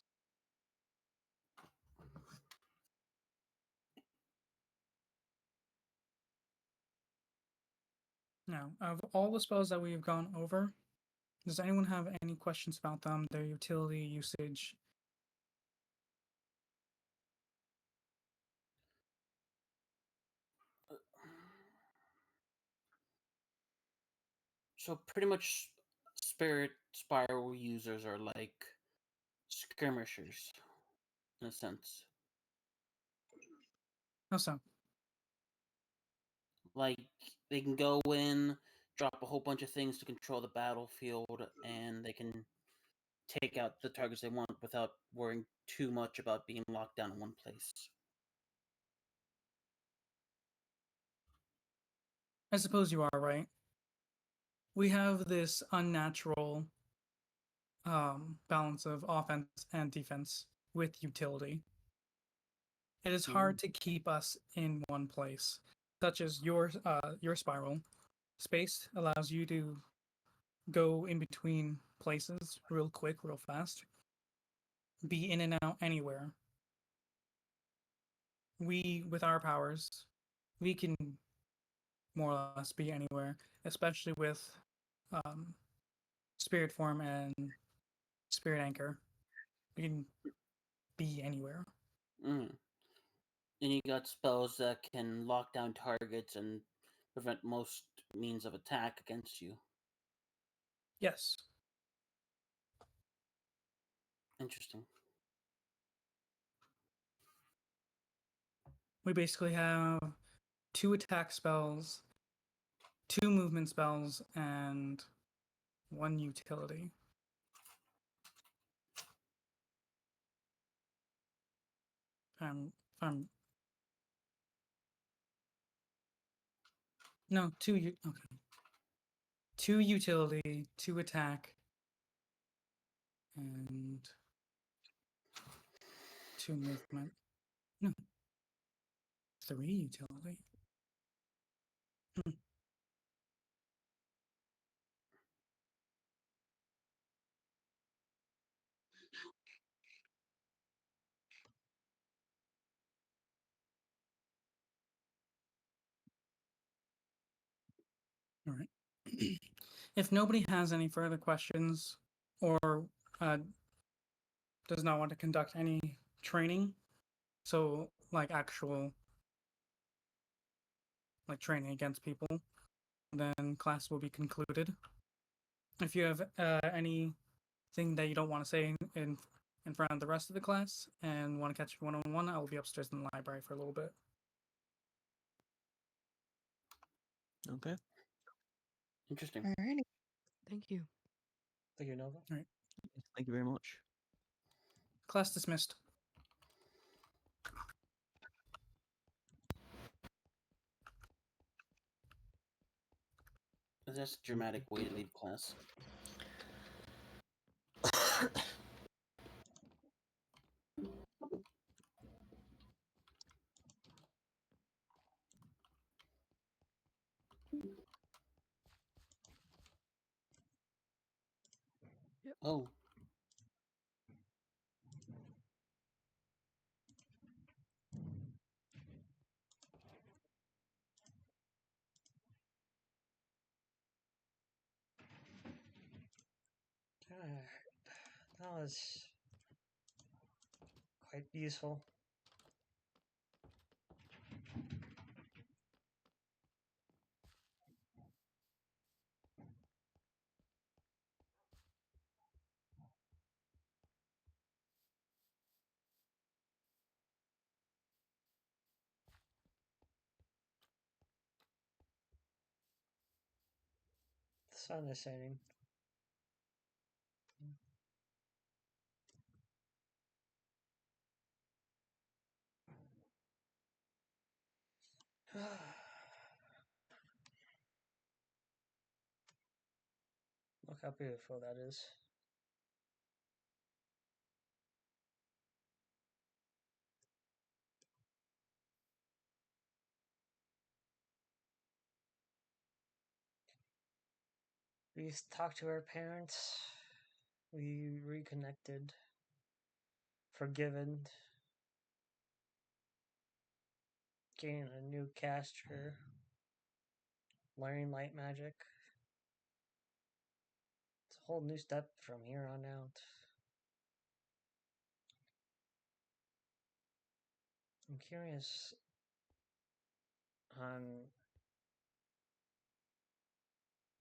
Now, of all the spells that we've gone over, does anyone have any questions about them, their utility, usage? So pretty much, spirit spiral users are like skirmishers, in a sense. How so? Like, they can go in, drop a whole bunch of things to control the battlefield, and they can take out the targets they want without worrying too much about being locked down in one place. I suppose you are right. We have this unnatural balance of offense and defense with utility. It is hard to keep us in one place, such as your spiral. Space allows you to go in between places real quick, real fast, be in and out anywhere. We, with our powers, we can more or less be anywhere, especially with spirit form and spirit anchor. We can be anywhere. Mm. And you got spells that can lock down targets and prevent most means of attack against you. Yes. Interesting. We basically have 2 attack spells, 2 movement spells, and 1 utility. I'm no 2 okay. 2 utility, 2 attack, and 2 movement. No, 3 utility. All right. If nobody has any further questions or does not want to conduct any training, so like actual like training against people, then class will be concluded. If you have anything that you don't want to say in front of the rest of the class and want to catch one-on-one, I will be upstairs in the library for a little bit. Okay. Interesting. Alrighty. Thank you. Thank you, Nova. All right. Yes, thank you very much. Class dismissed. That's a dramatic way to leave class. Oh. That was quite useful. The sun is setting. Look how beautiful that is. We talked to our parents. We reconnected. Forgiven. Gaining a new caster. Learning light magic. It's a whole new step from here on out. I'm curious on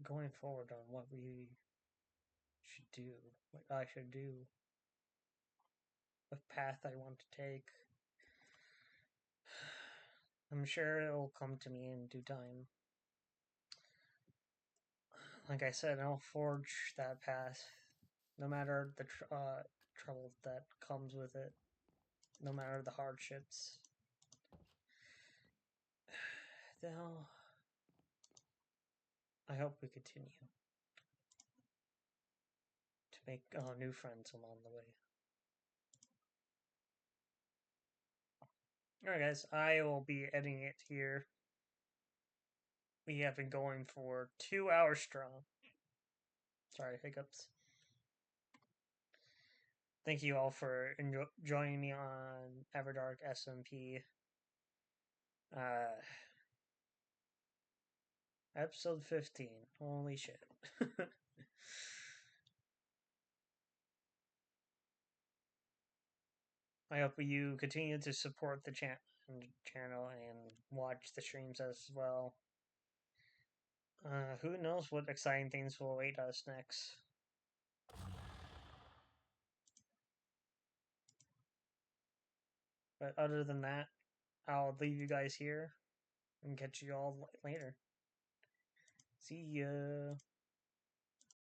going forward on what we should do, what I should do, what path I want to take. I'm sure it will come to me in due time. Like I said, I'll forge that path, no matter the trouble that comes with it, no matter the hardships. Though, I hope we continue to make new friends along the way. Alright guys, I will be editing it here. We have been going for 2 hours strong. Sorry, hiccups. Thank you all for joining me on Everdark SMP. Episode 15. Holy shit. I hope you continue to support the channel and watch the streams as well. Who knows what exciting things will await us next. But other than that, I'll leave you guys here and catch you all later. See ya.